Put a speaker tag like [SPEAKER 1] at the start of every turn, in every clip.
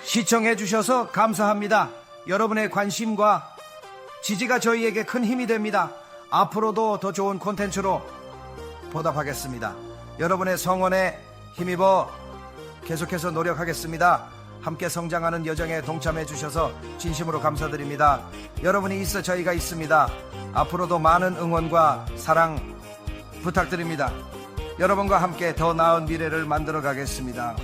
[SPEAKER 1] 시청해 주셔서 감사합니다. 여러분의 관심과 지지가 저희에게 큰 힘이 됩니다. 앞으로도 더 좋은 콘텐츠로 보답하겠습니다. 여러분의 성원에 힘입어 계속해서 노력하겠습니다. 함께 성장하는 여정에 동참해 주셔서 진심으로 감사드립니다. 여러분이 있어 저희가 있습니다. 앞으로도 많은 응원과 사랑 부탁드립니다. 여러분과 함께 더 나은 미래를 만들어 가겠습니다.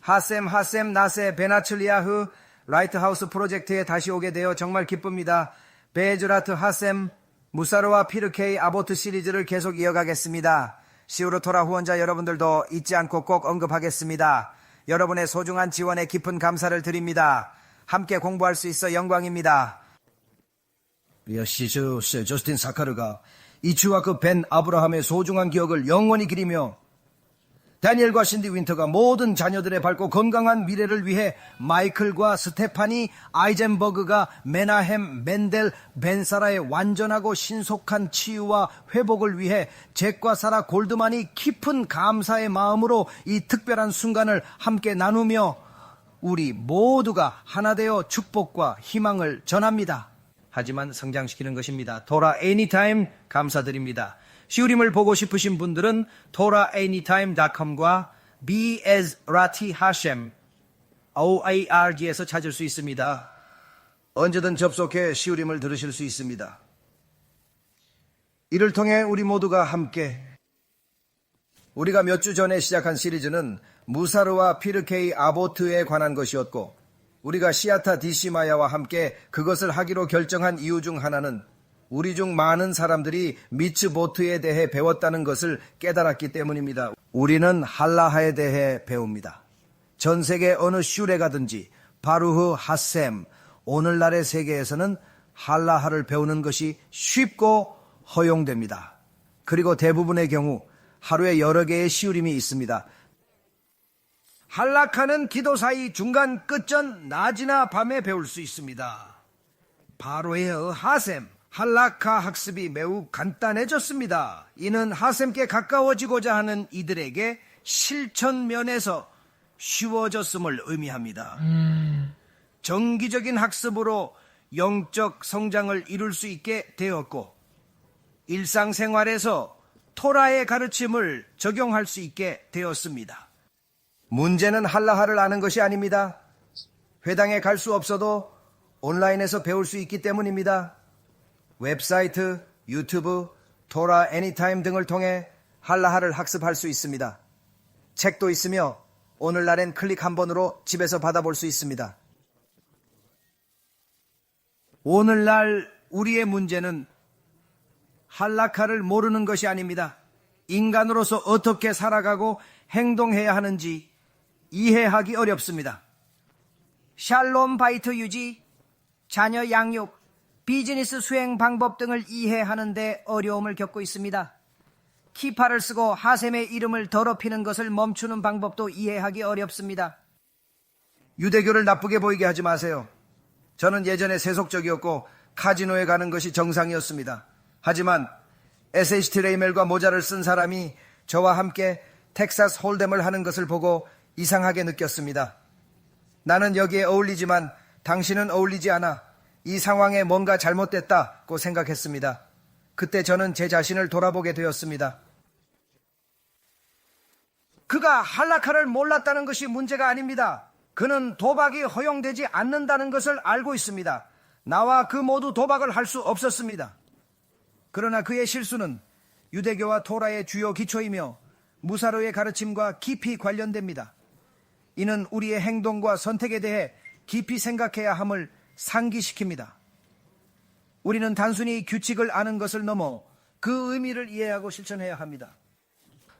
[SPEAKER 1] 하셈 나세 베나출리아흐 라이트하우스 프로젝트에 다시 오게 되어 정말 기쁩니다. 베즈라트 하셈 무사르와 피르케이 아보트 시리즈를 계속 이어가겠습니다. 시우르토라 후원자 여러분들도 잊지 않고 꼭 언급하겠습니다. 여러분의 소중한 지원에 깊은 감사를 드립니다. 함께 공부할 수 있어 영광입니다. 시즈 저스틴 사카르가 이츠와 그 벤 아브라함의 소중한 기억을 영원히 기리며 다니엘과 신디 윈터가 모든 자녀들의 밝고 건강한 미래를 위해 마이클과 스테파니 아이젠버그가 메나햄 멘델 벤사라의 완전하고 신속한 치유와 회복을 위해 잭과 사라 골드만이 깊은 감사의 마음으로 이 특별한 순간을 함께 나누며 우리 모두가 하나 되어 축복과 희망을 전합니다. 하지만 성장시키는 것입니다. 도라 애니타임 감사드립니다. 시우림을 보고 싶으신 분들은 toraanytime.com과 Bezrati Hashem OARG에서 찾을 수 있습니다. 언제든 접속해 시우림을 들으실 수 있습니다. 이를 통해 우리 모두가 함께 우리가 몇 주 전에 시작한 시리즈는 무사르와 피르케이 아보트에 관한 것이었고 우리가 시아타 디시마야와 함께 그것을 하기로 결정한 이유 중 하나는 우리 중 많은 사람들이 미츠보트에 대해 배웠다는 것을 깨달았기 때문입니다. 우리는 할라하에 대해 배웁니다. 전 세계 어느 슈레 가든지 바루흐 하셈 오늘날의 세계에서는 할라하를 배우는 것이 쉽고 허용됩니다. 그리고 대부분의 경우 하루에 여러 개의 시우림이 있습니다. 할라카는 기도 사이 중간 끝전 낮이나 밤에 배울 수 있습니다. 바로의 하셈 할라카 학습이 매우 간단해졌습니다. 이는 하셈께 가까워지고자 하는 이들에게 실천면에서 쉬워졌음을 의미합니다. 정기적인 학습으로 영적 성장을 이룰 수 있게 되었고 일상생활에서 토라의 가르침을 적용할 수 있게 되었습니다. 문제는 할라하를 아는 것이 아닙니다. 회당에 갈 수 없어도 온라인에서 배울 수 있기 때문입니다. 웹사이트, 유튜브, 토라 애니타임 등을 통해 할라하를 학습할 수 있습니다. 책도 있으며 오늘날엔 클릭 한 번으로 집에서 받아볼 수 있습니다. 오늘날 우리의 문제는 할라카를 모르는 것이 아닙니다. 인간으로서 어떻게 살아가고 행동해야 하는지 이해하기 어렵습니다. 샬롬 바이트 유지, 자녀 양육, 비즈니스 수행 방법 등을 이해하는 데 어려움을 겪고 있습니다. 키파를 쓰고 하셈의 이름을 더럽히는 것을 멈추는 방법도 이해하기 어렵습니다. 유대교를 나쁘게 보이게 하지 마세요. 저는 예전에 세속적이었고 카지노에 가는 것이 정상이었습니다. 하지만 SHT 레이멜과 모자를 쓴 사람이 저와 함께 텍사스 홀뎀을 하는 것을 보고 이상하게 느꼈습니다. 나는 여기에 어울리지만 당신은 어울리지 않아. 이 상황에 뭔가 잘못됐다고 생각했습니다. 그때 저는 제 자신을 돌아보게 되었습니다. 그가 할라카를 몰랐다는 것이 문제가 아닙니다. 그는 도박이 허용되지 않는다는 것을 알고 있습니다. 나와 그 모두 도박을 할 수 없었습니다. 그러나 그의 실수는 유대교와 토라의 주요 기초이며 무사르의 가르침과 깊이 관련됩니다. 이는 우리의 행동과 선택에 대해 깊이 생각해야 함을 상기시킵니다. 우리는 단순히 규칙을 아는 것을 넘어 그 의미를 이해하고 실천해야 합니다.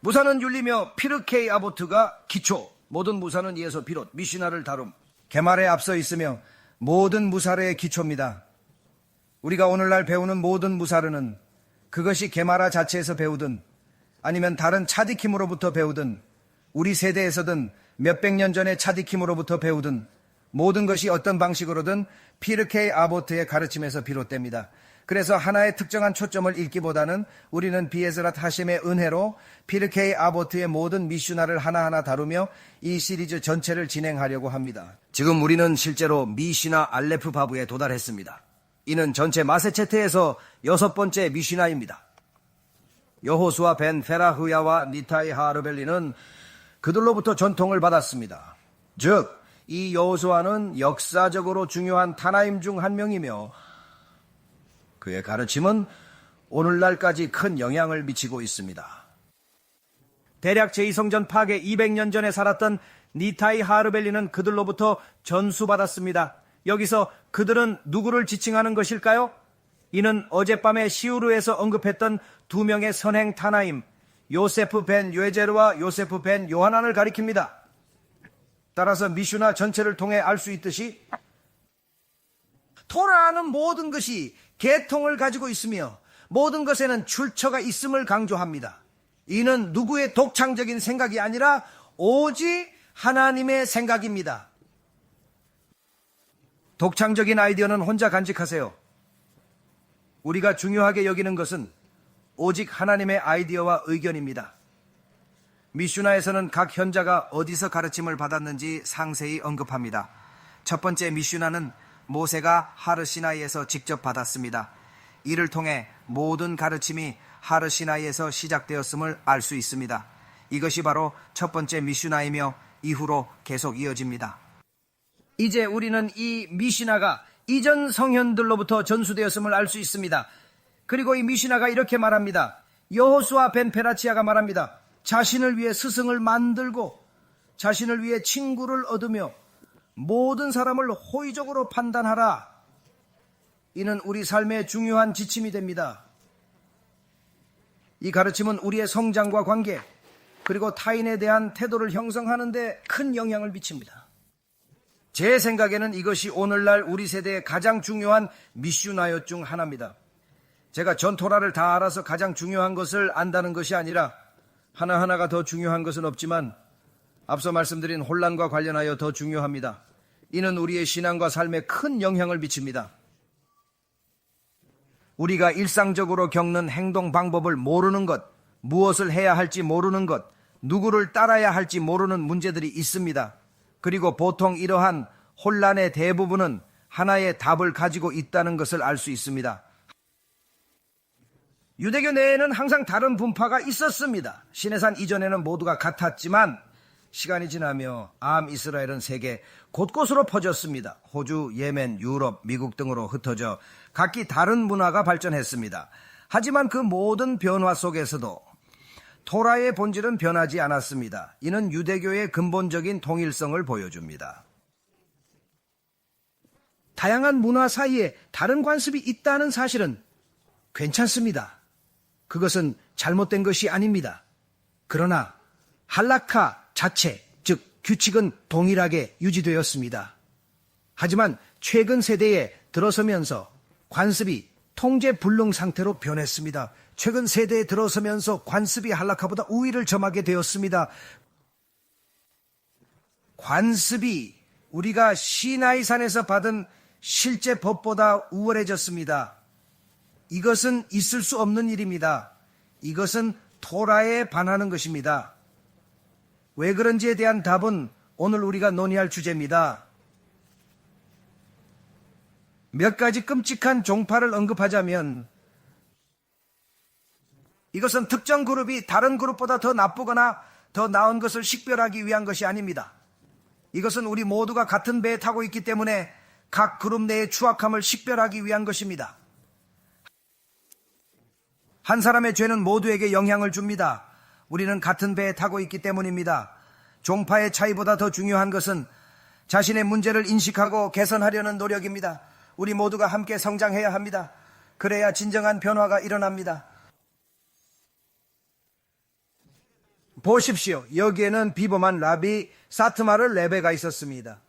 [SPEAKER 1] 무사는 윤리며 피르케이 아보트가 기초, 모든 무사는 이에서 비롯 미시나를 다룸, 개말에 앞서 있으며 모든 무사르의 기초입니다. 우리가 오늘날 배우는 모든 무사르는 그것이 게마라 자체에서 배우든 아니면 다른 차디킴으로부터 배우든 우리 세대에서든 몇백 년 전의 차디킴으로부터 배우든 모든 것이 어떤 방식으로든 피르케이 아보트의 가르침에서 비롯됩니다. 그래서 하나의 특정한 초점을 읽기보다는 우리는 비에즈랏 하심의 은혜로 피르케이 아보트의 모든 미슈나를 하나하나 다루며 이 시리즈 전체를 진행하려고 합니다. 지금 우리는 실제로 미시나 알레프 바브에 도달했습니다. 이는 전체 마세체트에서 6번째 미시나입니다. 여호수아 벤 페라흐야와 니타이 하르벨리는 그들로부터 전통을 받았습니다. 즉, 이 여호수아는 역사적으로 중요한 타나임 중 한 명이며 그의 가르침은 오늘날까지 큰 영향을 미치고 있습니다. 대략 제2성전 파괴 200년 전에 살았던 니타이 하르벨리는 그들로부터 전수받았습니다. 여기서 그들은 누구를 지칭하는 것일까요? 이는 어젯밤에 시우르에서 언급했던 두 명의 선행 타나임, 요세프 벤 요에제르와 요세프 벤 요하난을 가리킵니다. 따라서 미슈나 전체를 통해 알 수 있듯이 토라는 모든 것이 계통을 가지고 있으며 모든 것에는 출처가 있음을 강조합니다. 이는 누구의 독창적인 생각이 아니라 오직 하나님의 생각입니다. 독창적인 아이디어는 혼자 간직하세요. 우리가 중요하게 여기는 것은 오직 하나님의 아이디어와 의견입니다. 미슈나에서는 각 현자가 어디서 가르침을 받았는지 상세히 언급합니다. 첫 번째 미슈나는 모세가 하르시나이에서 직접 받았습니다. 이를 통해 모든 가르침이 하르시나이에서 시작되었음을 알 수 있습니다. 이것이 바로 첫 번째 미슈나이며 이후로 계속 이어집니다. 이제 우리는 이 미시나가 이전 성현들로부터 전수되었음을 알 수 있습니다. 그리고 이 미시나가 이렇게 말합니다. 여호수아 벤 페라치아가 말합니다. 자신을 위해 스승을 만들고 자신을 위해 친구를 얻으며 모든 사람을 호의적으로 판단하라. 이는 우리 삶의 중요한 지침이 됩니다. 이 가르침은 우리의 성장과 관계 그리고 타인에 대한 태도를 형성하는 데 큰 영향을 미칩니다. 제 생각에는 이것이 오늘날 우리 세대의 가장 중요한 미슈나옅 중 하나입니다. 제가 전 토라를 다 알아서 가장 중요한 것을 안다는 것이 아니라 하나하나가 더 중요한 것은 없지만 앞서 말씀드린 혼란과 관련하여 더 중요합니다. 이는 우리의 신앙과 삶에 큰 영향을 미칩니다. 우리가 일상적으로 겪는 행동 방법을 모르는 것, 무엇을 해야 할지 모르는 것, 누구를 따라야 할지 모르는 문제들이 있습니다. 그리고 보통 이러한 혼란의 대부분은 하나의 답을 가지고 있다는 것을 알 수 있습니다. 유대교 내에는 항상 다른 분파가 있었습니다. 시내산 이전에는 모두가 같았지만 시간이 지나며 암이스라엘은 세계 곳곳으로 퍼졌습니다. 호주, 예멘, 유럽, 미국 등으로 흩어져 각기 다른 문화가 발전했습니다. 하지만 그 모든 변화 속에서도 토라의 본질은 변하지 않았습니다. 이는 유대교의 근본적인 통일성을 보여줍니다. 다양한 문화 사이에 다른 관습이 있다는 사실은 괜찮습니다. 그것은 잘못된 것이 아닙니다. 그러나 할라카 자체, 즉 규칙은 동일하게 유지되었습니다. 하지만 최근 세대에 들어서면서 관습이 통제 불능 상태로 변했습니다. 최근 세대에 들어서면서 관습이 할라카보다 우위를 점하게 되었습니다. 관습이 우리가 시나이산에서 받은 실제 법보다 우월해졌습니다. 이것은 있을 수 없는 일입니다. 이것은 토라에 반하는 것입니다. 왜 그런지에 대한 답은 오늘 우리가 논의할 주제입니다. 몇 가지 끔찍한 종파를 언급하자면 이것은 특정 그룹이 다른 그룹보다 더 나쁘거나 더 나은 것을 식별하기 위한 것이 아닙니다. 이것은 우리 모두가 같은 배에 타고 있기 때문에 각 그룹 내의 추악함을 식별하기 위한 것입니다. 한 사람의 죄는 모두에게 영향을 줍니다. 우리는 같은 배에 타고 있기 때문입니다. 종파의 차이보다 더 중요한 것은 자신의 문제를 인식하고 개선하려는 노력입니다. 우리 모두가 함께 성장해야 합니다. 그래야 진정한 변화가 일어납니다. 보십시오. 여기에는 비범한 라비 사트마르 레베가 있었습니다.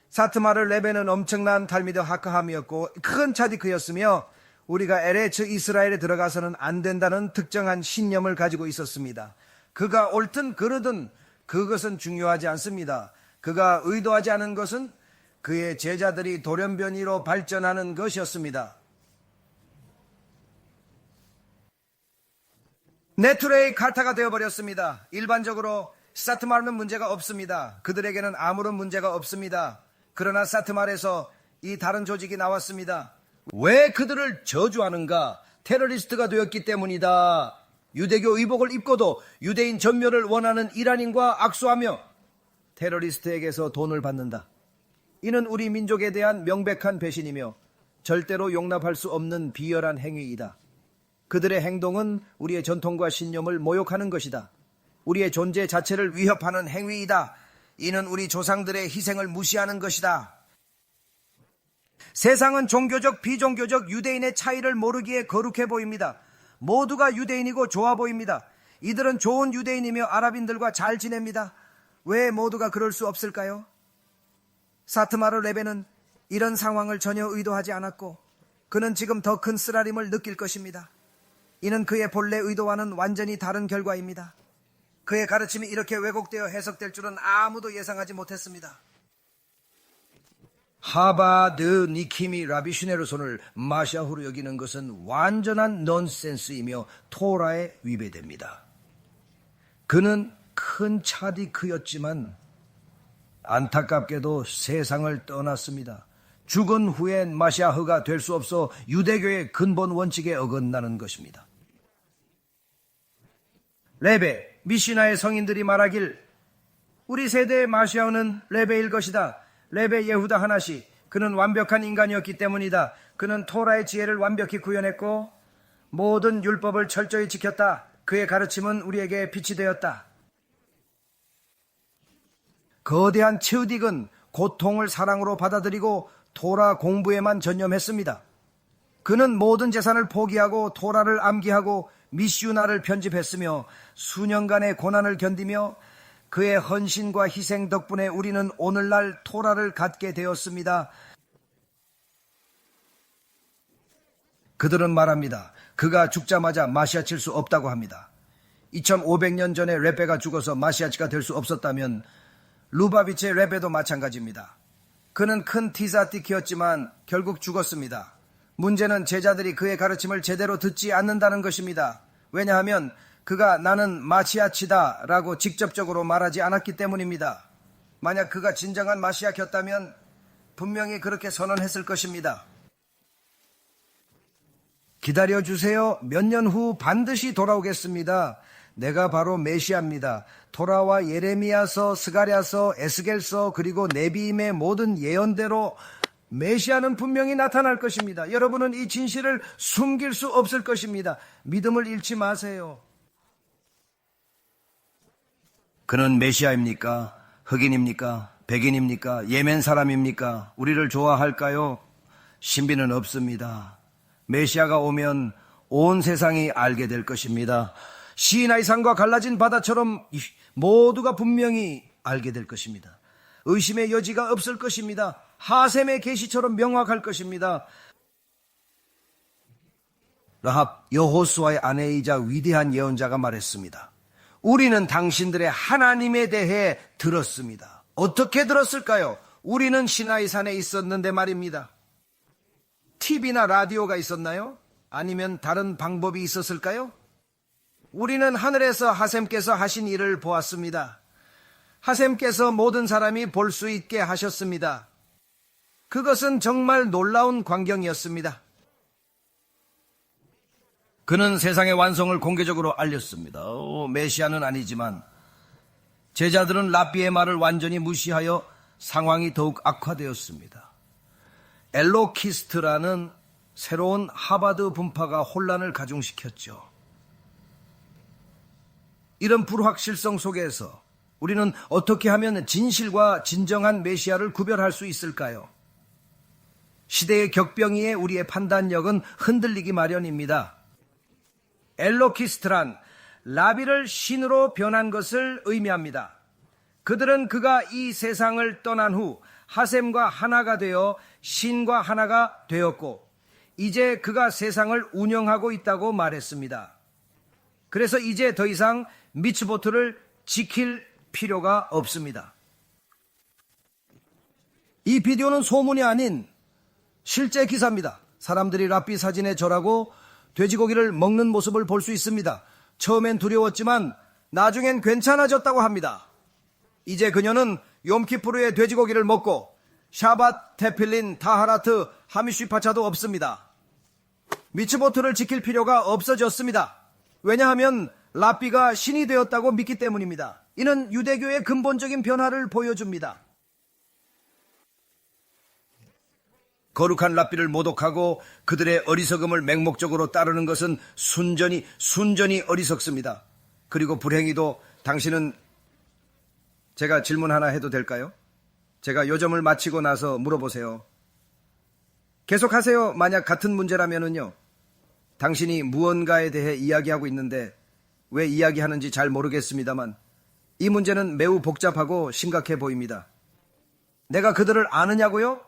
[SPEAKER 1] 사트마르 레베는 엄청난 탈미드 하카함이었고 큰 차디크였으며 우리가 LH 이스라엘에 들어가서는 안 된다는 특정한 신념을 가지고 있었습니다. 그가 옳든 그르든 그것은 중요하지 않습니다. 그가 의도하지 않은 것은 그의 제자들이 돌연변이로 발전하는 것이었습니다. 네투레의 카타가 되어버렸습니다. 일반적으로 사트마르는 문제가 없습니다. 그들에게는 아무런 문제가 없습니다. 그러나 사트마르에서 이 다른 조직이 나왔습니다. 왜 그들을 저주하는가? 테러리스트가 되었기 때문이다. 유대교 의복을 입고도 유대인 전멸을 원하는 이란인과 악수하며 테러리스트에게서 돈을 받는다. 이는 우리 민족에 대한 명백한 배신이며 절대로 용납할 수 없는 비열한 행위이다. 그들의 행동은 우리의 전통과 신념을 모욕하는 것이다. 우리의 존재 자체를 위협하는 행위이다. 이는 우리 조상들의 희생을 무시하는 것이다. 세상은 종교적, 비종교적 유대인의 차이를 모르기에 거룩해 보입니다. 모두가 유대인이고 좋아 보입니다. 이들은 좋은 유대인이며 아랍인들과 잘 지냅니다. 왜 모두가 그럴 수 없을까요? 사트마르 레베는 이런 상황을 전혀 의도하지 않았고 그는 지금 더 큰 쓰라림을 느낄 것입니다. 이는 그의 본래 의도와는 완전히 다른 결과입니다. 그의 가르침이 이렇게 왜곡되어 해석될 줄은 아무도 예상하지 못했습니다. 하바드 니킴이 라비 슈네르손을 마샤후로 여기는 것은 완전한 넌센스이며 토라에 위배됩니다. 그는 큰 차디크였지만 안타깝게도 세상을 떠났습니다. 죽은 후엔 마샤흐가 될 수 없어 유대교의 근본 원칙에 어긋나는 것입니다. 레베, 미시나의 성인들이 말하길 우리 세대의 마샤흐는 레베일 것이다. 레베 예후다 하나시, 그는 완벽한 인간이었기 때문이다. 그는 토라의 지혜를 완벽히 구현했고 모든 율법을 철저히 지켰다. 그의 가르침은 우리에게 빛이 되었다. 거대한 츠딕은 고통을 사랑으로 받아들이고 토라 공부에만 전념했습니다. 그는 모든 재산을 포기하고 토라를 암기하고 미슈나를 편집했으며 수년간의 고난을 견디며 그의 헌신과 희생 덕분에 우리는 오늘날 토라를 갖게 되었습니다. 그들은 말합니다. 그가 죽자마자 마시아 칠 수 없다고 합니다. 2500년 전에 레베가 죽어서 마시아치가 될 수 없었다면 루바비치의 레베도 마찬가지입니다. 그는 큰 티사티키였지만 결국 죽었습니다. 문제는 제자들이 그의 가르침을 제대로 듣지 않는다는 것입니다. 왜냐하면 그가 나는 마시아치다 라고 직접적으로 말하지 않았기 때문입니다. 만약 그가 진정한 마시아였다면 분명히 그렇게 선언했을 것입니다. 기다려주세요. 몇 년 후 반드시 돌아오겠습니다. 내가 바로 메시아입니다. 토라와 예레미야서, 스가랴서, 에스겔서 그리고 네비임의 모든 예언대로 메시아는 분명히 나타날 것입니다. 여러분은 이 진실을 숨길 수 없을 것입니다. 믿음을 잃지 마세요. 그는 메시아입니까? 흑인입니까? 백인입니까? 예멘 사람입니까? 우리를 좋아할까요? 신비는 없습니다. 메시아가 오면 온 세상이 알게 될 것입니다. 시나이 산과 갈라진 바다처럼 모두가 분명히 알게 될 것입니다. 의심의 여지가 없을 것입니다. 하셈의 계시처럼 명확할 것입니다. 라합 여호수아의 아내이자 위대한 예언자가 말했습니다. 우리는 당신들의 하나님에 대해 들었습니다. 어떻게 들었을까요? 우리는 시나이 산에 있었는데 말입니다. TV나 라디오가 있었나요? 아니면 다른 방법이 있었을까요? 우리는 하늘에서 하셈께서 하신 일을 보았습니다. 하셈께서 모든 사람이 볼 수 있게 하셨습니다. 그것은 정말 놀라운 광경이었습니다. 그는 세상의 완성을 공개적으로 알렸습니다. 메시아는 아니지만 제자들은 랍비의 말을 완전히 무시하여 상황이 더욱 악화되었습니다. 엘로키스트라는 새로운 하바드 분파가 혼란을 가중시켰죠. 이런 불확실성 속에서 우리는 어떻게 하면 진실과 진정한 메시아를 구별할 수 있을까요? 시대의 격변이에 우리의 판단력은 흔들리기 마련입니다. 엘로키스트란 라비를 신으로 변한 것을 의미합니다. 그들은 그가 이 세상을 떠난 후 하셈과 하나가 되어 신과 하나가 되었고 이제 그가 세상을 운영하고 있다고 말했습니다. 그래서 이제 더 이상 미츠보트를 지킬 필요가 없습니다. 이 비디오는 소문이 아닌 실제 기사입니다. 사람들이 랍비 사진에 절하고 돼지고기를 먹는 모습을 볼 수 있습니다. 처음엔 두려웠지만 나중엔 괜찮아졌다고 합니다. 이제 그녀는 욤키푸르의 돼지고기를 먹고 샤밧, 테필린, 타하라트, 하미쉬파차도 없습니다. 미츠보트를 지킬 필요가 없어졌습니다. 왜냐하면 랍비가 신이 되었다고 믿기 때문입니다. 이는 유대교의 근본적인 변화를 보여줍니다. 거룩한 랍비를 모독하고 그들의 어리석음을 맹목적으로 따르는 것은 순전히 어리석습니다. 그리고 불행히도 당신은, 제가 질문 하나 해도 될까요? 제가 요점을 마치고 나서 물어보세요. 계속하세요. 만약 같은 문제라면은요. 당신이 무언가에 대해 이야기하고 있는데 왜 이야기하는지 잘 모르겠습니다만 이 문제는 매우 복잡하고 심각해 보입니다. 내가 그들을 아느냐고요?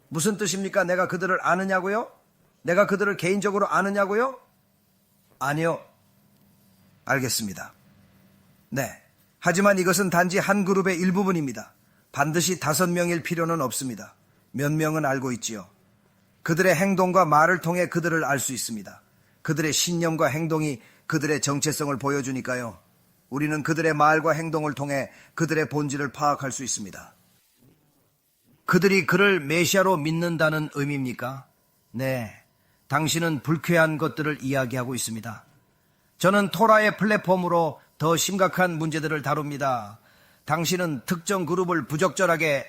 [SPEAKER 1] 무슨 뜻입니까? 내가 그들을 아느냐고요? 내가 그들을 개인적으로 아느냐고요? 아니요. 알겠습니다. 네. 하지만 이것은 단지 한 그룹의 일부분입니다. 반드시 5명일 필요는 없습니다. 몇 명은 알고 있지요. 그들의 행동과 말을 통해 그들을 알 수 있습니다. 그들의 신념과 행동이 그들의 정체성을 보여주니까요. 우리는 그들의 말과 행동을 통해 그들의 본질을 파악할 수 있습니다. 그들이 그를 메시아로 믿는다는 의미입니까? 네. 당신은 불쾌한 것들을 이야기하고 있습니다. 저는 토라의 플랫폼으로 더 심각한 문제들을 다룹니다. 당신은 특정 그룹을 부적절하게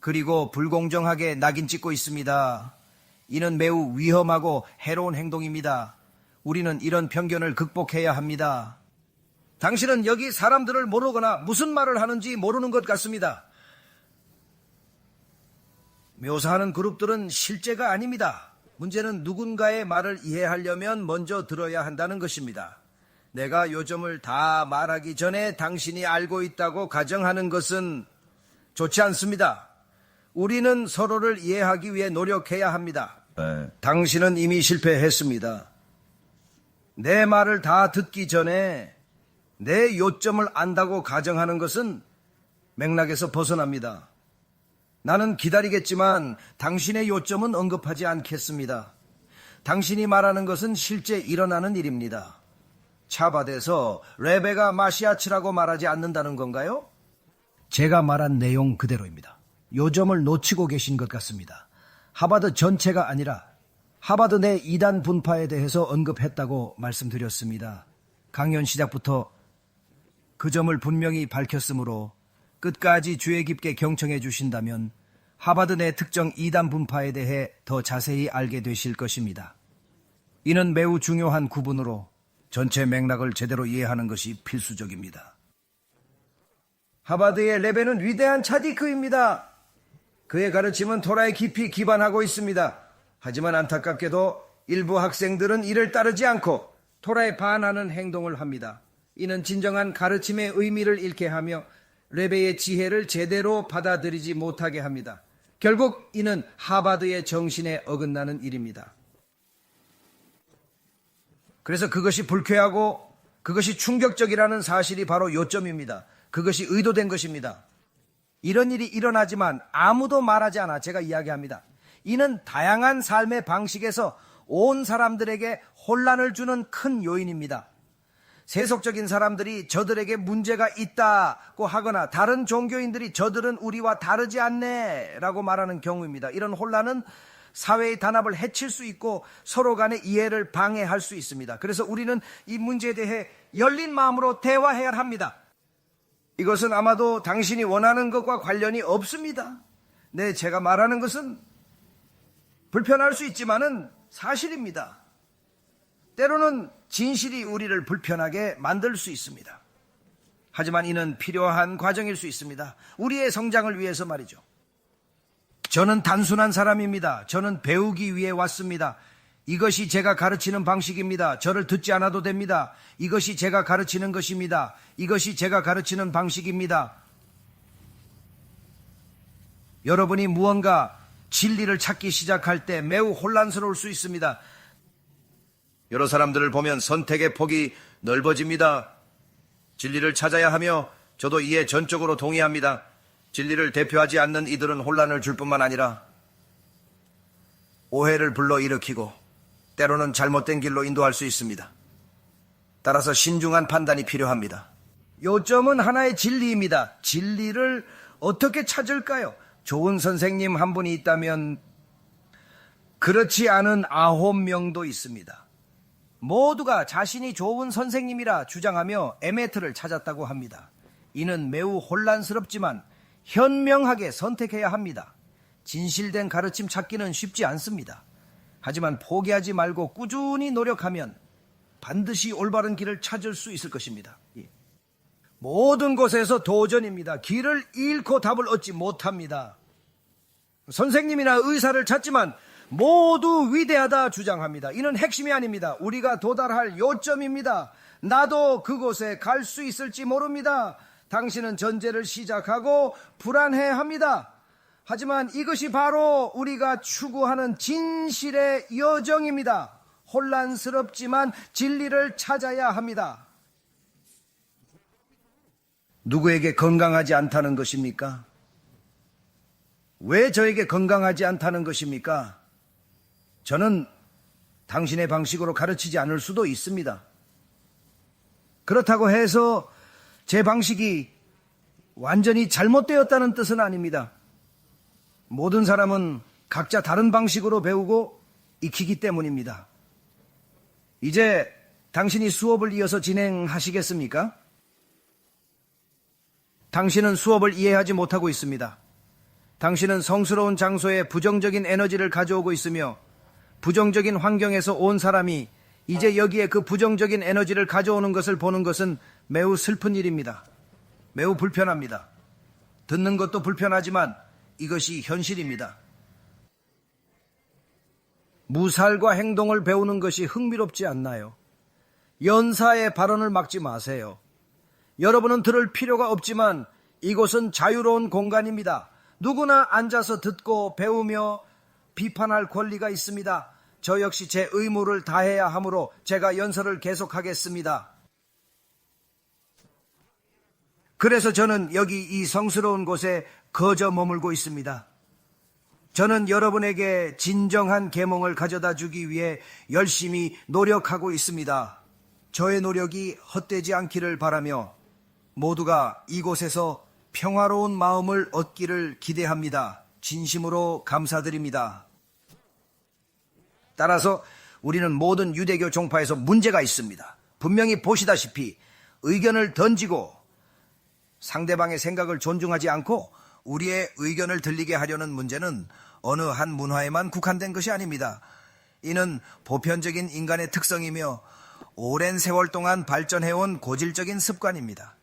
[SPEAKER 1] 그리고 불공정하게 낙인 찍고 있습니다. 이는 매우 위험하고 해로운 행동입니다. 우리는 이런 편견을 극복해야 합니다. 당신은 여기 사람들을 모르거나 무슨 말을 하는지 모르는 것 같습니다. 묘사하는 그룹들은 실제가 아닙니다. 문제는 누군가의 말을 이해하려면 먼저 들어야 한다는 것입니다. 내가 요점을 다 말하기 전에 당신이 알고 있다고 가정하는 것은 좋지 않습니다. 우리는 서로를 이해하기 위해 노력해야 합니다. 당신은 이미 실패했습니다. 내 말을 다 듣기 전에 내 요점을 안다고 가정하는 것은 맥락에서 벗어납니다. 나는 기다리겠지만 당신의 요점은 언급하지 않겠습니다. 당신이 말하는 것은 실제 일어나는 일입니다. 차밭에서 레베가 마시아츠라고 말하지 않는다는 건가요? 제가 말한 내용 그대로입니다. 요점을 놓치고 계신 것 같습니다. 하바드 전체가 아니라 하바드 내 이단 분파에 대해서 언급했다고 말씀드렸습니다. 강연 시작부터 그 점을 분명히 밝혔으므로 끝까지 주의 깊게 경청해 주신다면 하바드 내 특정 이단 분파에 대해 더 자세히 알게 되실 것입니다. 이는 매우 중요한 구분으로 전체 맥락을 제대로 이해하는 것이 필수적입니다. 하바드의 레베는 위대한 차디크입니다. 그의 가르침은 토라에 깊이 기반하고 있습니다. 하지만 안타깝게도 일부 학생들은 이를 따르지 않고 토라에 반하는 행동을 합니다. 이는 진정한 가르침의 의미를 잃게 하며 레베의 지혜를 제대로 받아들이지 못하게 합니다. 결국 이는 하바드의 정신에 어긋나는 일입니다. 그래서 그것이 불쾌하고 그것이 충격적이라는 사실이 바로 요점입니다. 그것이 의도된 것입니다. 이런 일이 일어나지만 아무도 말하지 않아 제가 이야기합니다. 이는 다양한 삶의 방식에서 온 사람들에게 혼란을 주는 큰 요인입니다. 세속적인 사람들이 저들에게 문제가 있다고 하거나 다른 종교인들이 저들은 우리와 다르지 않네 라고 말하는 경우입니다. 이런 혼란은 사회의 단합을 해칠 수 있고 서로 간의 이해를 방해할 수 있습니다. 그래서 우리는 이 문제에 대해 열린 마음으로 대화해야 합니다. 이것은 아마도 당신이 원하는 것과 관련이 없습니다. 네, 제가 말하는 것은 불편할 수 있지만은 사실입니다. 때로는 진실이 우리를 불편하게 만들 수 있습니다. 하지만 이는 필요한 과정일 수 있습니다. 우리의 성장을 위해서 말이죠. 저는 단순한 사람입니다. 저는 배우기 위해 왔습니다. 이것이 제가 가르치는 방식입니다. 저를 듣지 않아도 됩니다. 이것이 제가 가르치는 것입니다. 이것이 제가 가르치는 방식입니다. 여러분이 무언가 진리를 찾기 시작할 때 매우 혼란스러울 수 있습니다. 여러 사람들을 보면 선택의 폭이 넓어집니다. 진리를 찾아야 하며 저도 이에 전적으로 동의합니다. 진리를 대표하지 않는 이들은 혼란을 줄 뿐만 아니라 오해를 불러일으키고 때로는 잘못된 길로 인도할 수 있습니다. 따라서 신중한 판단이 필요합니다. 요점은 하나의 진리입니다. 진리를 어떻게 찾을까요? 좋은 선생님 한 분이 있다면 그렇지 않은 9명도 있습니다. 모두가 자신이 좋은 선생님이라 주장하며 에메트를 찾았다고 합니다. 이는 매우 혼란스럽지만 현명하게 선택해야 합니다. 진실된 가르침 찾기는 쉽지 않습니다. 하지만 포기하지 말고 꾸준히 노력하면 반드시 올바른 길을 찾을 수 있을 것입니다. 모든 곳에서 도전입니다. 길을 잃고 답을 얻지 못합니다. 선생님이나 의사를 찾지만 모두 위대하다 주장합니다. 이는 핵심이 아닙니다. 우리가 도달할 요점입니다. 나도 그곳에 갈 수 있을지 모릅니다. 당신은 전제를 시작하고 불안해합니다. 하지만 이것이 바로 우리가 추구하는 진실의 여정입니다. 혼란스럽지만 진리를 찾아야 합니다. 누구에게 건강하지 않다는 것입니까? 왜 저에게 건강하지 않다는 것입니까? 저는 당신의 방식으로 가르치지 않을 수도 있습니다. 그렇다고 해서 제 방식이 완전히 잘못되었다는 뜻은 아닙니다. 모든 사람은 각자 다른 방식으로 배우고 익히기 때문입니다. 이제 당신이 수업을 이어서 진행하시겠습니까? 당신은 수업을 이해하지 못하고 있습니다. 당신은 성스러운 장소에 부정적인 에너지를 가져오고 있으며 부정적인 환경에서 온 사람이 이제 여기에 그 부정적인 에너지를 가져오는 것을 보는 것은 매우 슬픈 일입니다. 매우 불편합니다. 듣는 것도 불편하지만 이것이 현실입니다. 무살과 행동을 배우는 것이 흥미롭지 않나요? 연사의 발언을 막지 마세요. 여러분은 들을 필요가 없지만 이곳은 자유로운 공간입니다. 누구나 앉아서 듣고 배우며 비판할 권리가 있습니다. 저 역시 제 의무를 다해야 하므로 제가 연설을 계속하겠습니다. 그래서 저는 여기 이 성스러운 곳에 거저 머물고 있습니다. 저는 여러분에게 진정한 계몽을 가져다 주기 위해 열심히 노력하고 있습니다. 저의 노력이 헛되지 않기를 바라며 모두가 이곳에서 평화로운 마음을 얻기를 기대합니다. 진심으로 감사드립니다. 따라서 우리는 모든 유대교 종파에서 문제가 있습니다. 분명히 보시다시피 의견을 던지고 상대방의 생각을 존중하지 않고 우리의 의견을 들리게 하려는 문제는 어느 한 문화에만 국한된 것이 아닙니다. 이는 보편적인 인간의 특성이며 오랜 세월 동안 발전해온 고질적인 습관입니다.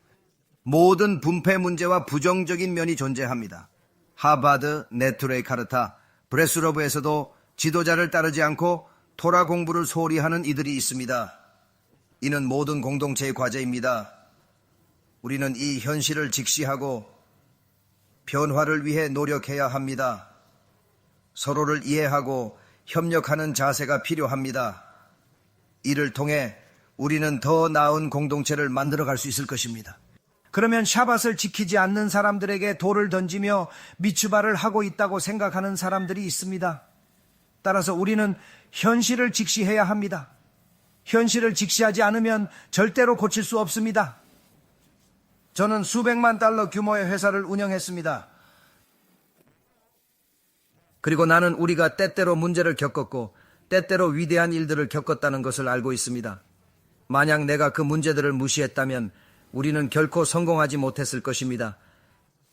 [SPEAKER 1] 모든 분폐 문제와 부정적인 면이 존재합니다. 하버드, 네트레이 카르타, 브레스로브에서도 지도자를 따르지 않고 토라 공부를 소홀히 하는 이들이 있습니다. 이는 모든 공동체의 과제입니다. 우리는 이 현실을 직시하고 변화를 위해 노력해야 합니다. 서로를 이해하고 협력하는 자세가 필요합니다. 이를 통해 우리는 더 나은 공동체를 만들어갈 수 있을 것입니다. 그러면 샤밧을 지키지 않는 사람들에게 돌을 던지며 미츠바를 하고 있다고 생각하는 사람들이 있습니다. 따라서 우리는 현실을 직시해야 합니다. 현실을 직시하지 않으면 절대로 고칠 수 없습니다. 저는 수백만 달러 규모의 회사를 운영했습니다. 그리고 나는 우리가 때때로 문제를 겪었고 때때로 위대한 일들을 겪었다는 것을 알고 있습니다. 만약 내가 그 문제들을 무시했다면 우리는 결코 성공하지 못했을 것입니다.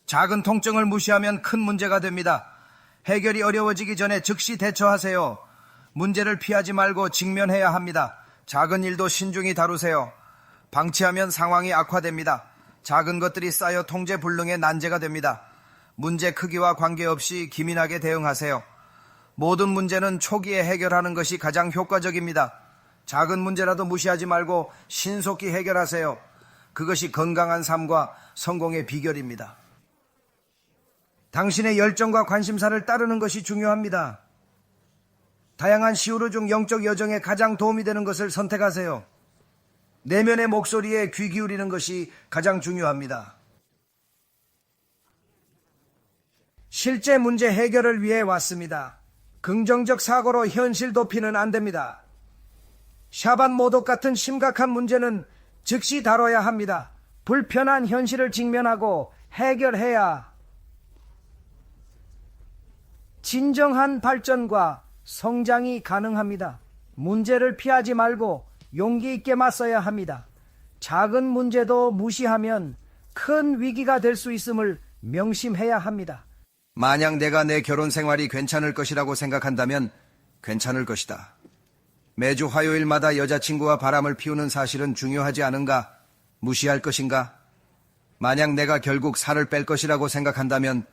[SPEAKER 1] 작은 통증을 무시하면 큰 문제가 됩니다. 해결이 어려워지기 전에 즉시 대처하세요. 문제를 피하지 말고 직면해야 합니다. 작은 일도 신중히 다루세요. 방치하면 상황이 악화됩니다. 작은 것들이 쌓여 통제불능의 난제가 됩니다. 문제 크기와 관계없이 기민하게 대응하세요. 모든 문제는 초기에 해결하는 것이 가장 효과적입니다. 작은 문제라도 무시하지 말고 신속히 해결하세요. 그것이 건강한 삶과 성공의 비결입니다. 당신의 열정과 관심사를 따르는 것이 중요합니다. 다양한 시우르 중 영적 여정에 가장 도움이 되는 것을 선택하세요. 내면의 목소리에 귀 기울이는 것이 가장 중요합니다. 실제 문제 해결을 위해 왔습니다. 긍정적 사고로 현실 도피는 안 됩니다. 샤반 모독 같은 심각한 문제는 즉시 다뤄야 합니다. 불편한 현실을 직면하고 해결해야 진정한 발전과 성장이 가능합니다. 문제를 피하지 말고 용기 있게 맞서야 합니다. 작은 문제도 무시하면 큰 위기가 될 수 있음을 명심해야 합니다. 만약 내가 내 결혼 생활이 괜찮을 것이라고 생각한다면 괜찮을 것이다. 매주 화요일마다 여자친구와 바람을 피우는 사실은 중요하지 않은가? 무시할 것인가? 만약 내가 결국 살을 뺄 것이라고 생각한다면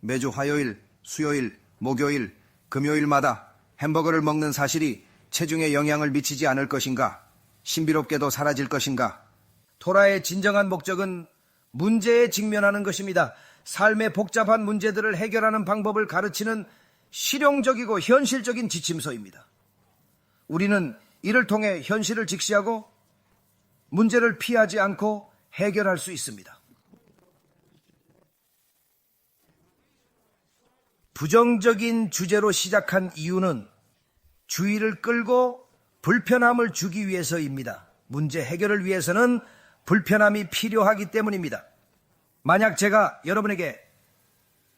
[SPEAKER 1] 매주 화요일, 수요일, 목요일, 금요일마다 햄버거를 먹는 사실이 체중에 영향을 미치지 않을 것인가? 신비롭게도 사라질 것인가? 토라의 진정한 목적은 문제에 직면하는 것입니다. 삶의 복잡한 문제들을 해결하는 방법을 가르치는 실용적이고 현실적인 지침서입니다. 우리는 이를 통해 현실을 직시하고 문제를 피하지 않고 해결할 수 있습니다. 부정적인 주제로 시작한 이유는 주의를 끌고 불편함을 주기 위해서입니다. 문제 해결을 위해서는 불편함이 필요하기 때문입니다. 만약 제가 여러분에게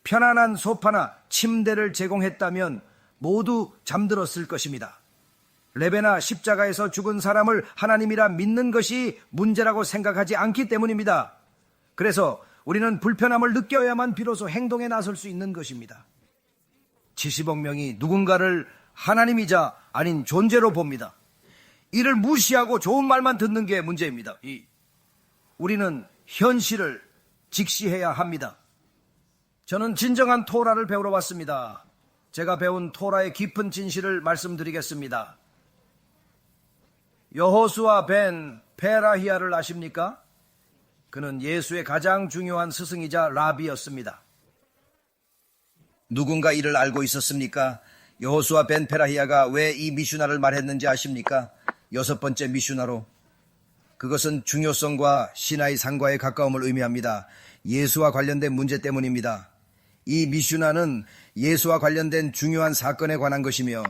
[SPEAKER 1] 편안한 소파나 침대를 제공했다면 모두 잠들었을 것입니다. 레베나 십자가에서 죽은 사람을 하나님이라 믿는 것이 문제라고 생각하지 않기 때문입니다. 그래서 우리는 불편함을 느껴야만 비로소 행동에 나설 수 있는 것입니다. 70억 명이 누군가를 하나님이자 아닌 존재로 봅니다. 이를 무시하고 좋은 말만 듣는 게 문제입니다. 우리는 현실을 직시해야 합니다. 저는 진정한 토라를 배우러 왔습니다. 제가 배운 토라의 깊은 진실을 말씀드리겠습니다. 여호수아 벤 페라히야를 아십니까? 그는 예수의 가장 중요한 스승이자 라비였습니다. 누군가 이를 알고 있었습니까? 여호수아 벤 페라히야가 왜 이 미슈나를 말했는지 아십니까? 6번째 미슈나로. 그것은 중요성과 신하의 상과의 가까움을 의미합니다. 예수와 관련된 문제 때문입니다. 이 미슈나는 예수와 관련된 중요한 사건에 관한 것이며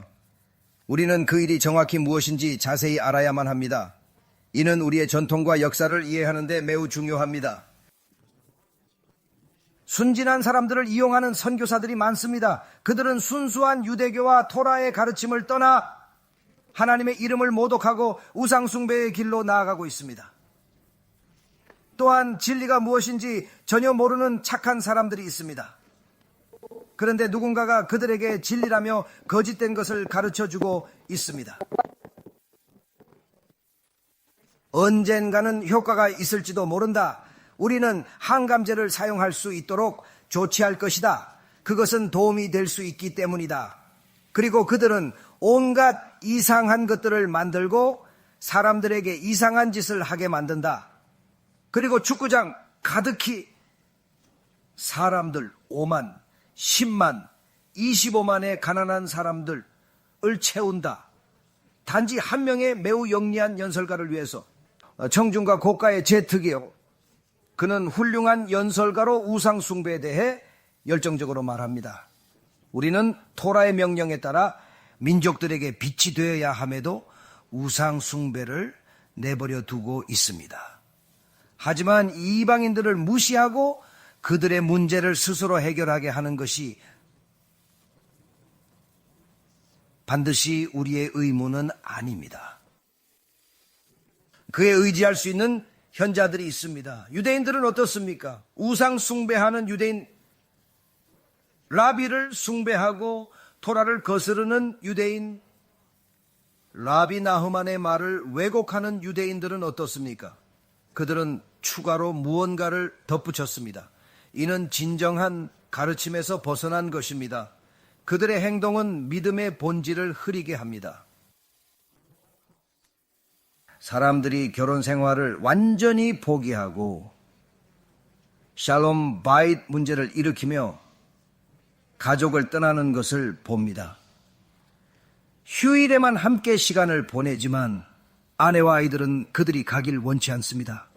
[SPEAKER 1] 우리는 그 일이 정확히 무엇인지 자세히 알아야만 합니다. 이는 우리의 전통과 역사를 이해하는 데 매우 중요합니다. 순진한 사람들을 이용하는 선교사들이 많습니다. 그들은 순수한 유대교와 토라의 가르침을 떠나 하나님의 이름을 모독하고 우상숭배의 길로 나아가고 있습니다. 또한 진리가 무엇인지 전혀 모르는 착한 사람들이 있습니다. 그런데 누군가가 그들에게 진리라며 거짓된 것을 가르쳐주고 있습니다. 언젠가는 효과가 있을지도 모른다. 우리는 항감제를 사용할 수 있도록 조치할 것이다. 그것은 도움이 될 수 있기 때문이다. 그리고 그들은 온갖 이상한 것들을 만들고 사람들에게 이상한 짓을 하게 만든다. 그리고 축구장 가득히 사람들 5만, 10만, 25만의 가난한 사람들을 채운다. 단지 한 명의 매우 영리한 연설가를 위해서. 청중과 고가의 제특이요. 그는 훌륭한 연설가로 우상숭배에 대해 열정적으로 말합니다. 우리는 토라의 명령에 따라 민족들에게 빛이 되어야 함에도 우상숭배를 내버려 두고 있습니다. 하지만 이방인들을 무시하고 그들의 문제를 스스로 해결하게 하는 것이 반드시 우리의 의무는 아닙니다. 그에 의지할 수 있는 현자들이 있습니다. 유대인들은 어떻습니까? 우상 숭배하는 유대인, 라비를 숭배하고 토라를 거스르는 유대인, 라비 나흐만의 말을 왜곡하는 유대인들은 어떻습니까? 그들은 추가로 무언가를 덧붙였습니다. 이는 진정한 가르침에서 벗어난 것입니다. 그들의 행동은 믿음의 본질을 흐리게 합니다. 사람들이 결혼 생활을 완전히 포기하고 샬롬 바잇 문제를 일으키며 가족을 떠나는 것을 봅니다. 휴일에만 함께 시간을 보내지만 아내와 아이들은 그들이 가길 원치 않습니다.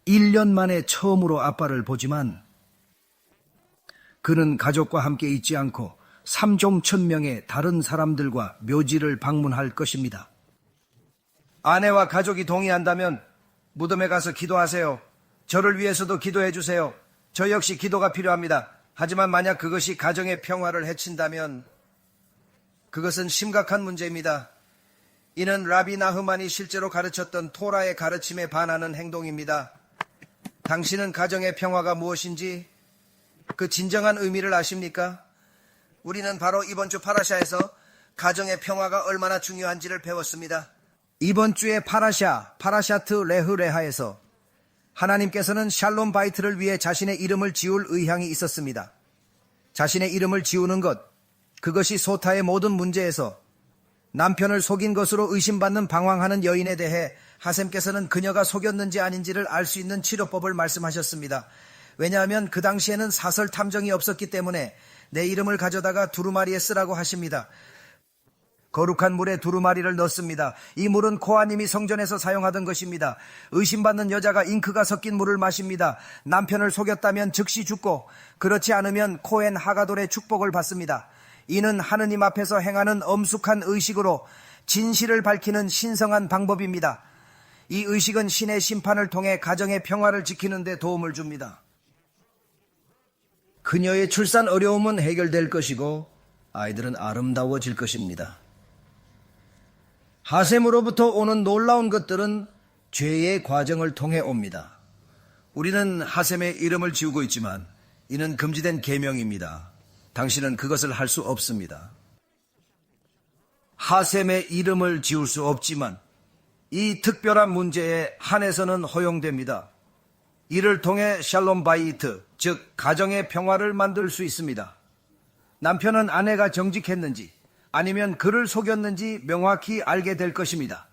[SPEAKER 1] 1년 만에 처음으로 아빠를 보지만 그는 가족과 함께 있지 않고 3종 천명의 다른 사람들과 묘지를 방문할 것입니다. 아내와 가족이 동의한다면 무덤에 가서 기도하세요. 저를 위해서도 기도해 주세요. 저 역시 기도가 필요합니다. 하지만 만약 그것이 가정의 평화를 해친다면 그것은 심각한 문제입니다. 이는 라비 나흐만이 실제로 가르쳤던 토라의 가르침에 반하는 행동입니다. 당신은 가정의 평화가 무엇인지 그 진정한 의미를 아십니까? 우리는 바로 이번 주 파라샤에서 가정의 평화가 얼마나 중요한지를 배웠습니다. 이번 주의 파라샤트 레흐레하에서 하나님께서는 샬롬 바이트를 위해 자신의 이름을 지울 의향이 있었습니다. 자신의 이름을 지우는 것, 그것이 소타의 모든 문제에서 남편을 속인 것으로 의심받는 방황하는 여인에 대해 하셈께서는 그녀가 속였는지 아닌지를 알 수 있는 치료법을 말씀하셨습니다. 왜냐하면 그 당시에는 사설 탐정이 없었기 때문에 내 이름을 가져다가 두루마리에 쓰라고 하십니다. 거룩한 물에 두루마리를 넣습니다. 이 물은 코아님이 성전에서 사용하던 것입니다. 의심받는 여자가 잉크가 섞인 물을 마십니다. 남편을 속였다면 즉시 죽고 그렇지 않으면 코엔 하가돌의 축복을 받습니다. 이는 하느님 앞에서 행하는 엄숙한 의식으로 진실을 밝히는 신성한 방법입니다. 이 의식은 신의 심판을 통해 가정의 평화를 지키는 데 도움을 줍니다. 그녀의 출산 어려움은 해결될 것이고 아이들은 아름다워질 것입니다. 하셈으로부터 오는 놀라운 것들은 죄의 과정을 통해 옵니다. 우리는 하셈의 이름을 지우고 있지만 이는 금지된 계명입니다. 당신은 그것을 할 수 없습니다. 하셈의 이름을 지울 수 없지만 이 특별한 문제에 한해서는 허용됩니다. 이를 통해 샬롬 바이트, 즉 가정의 평화를 만들 수 있습니다. 남편은 아내가 정직했는지 아니면 그를 속였는지 명확히 알게 될 것입니다.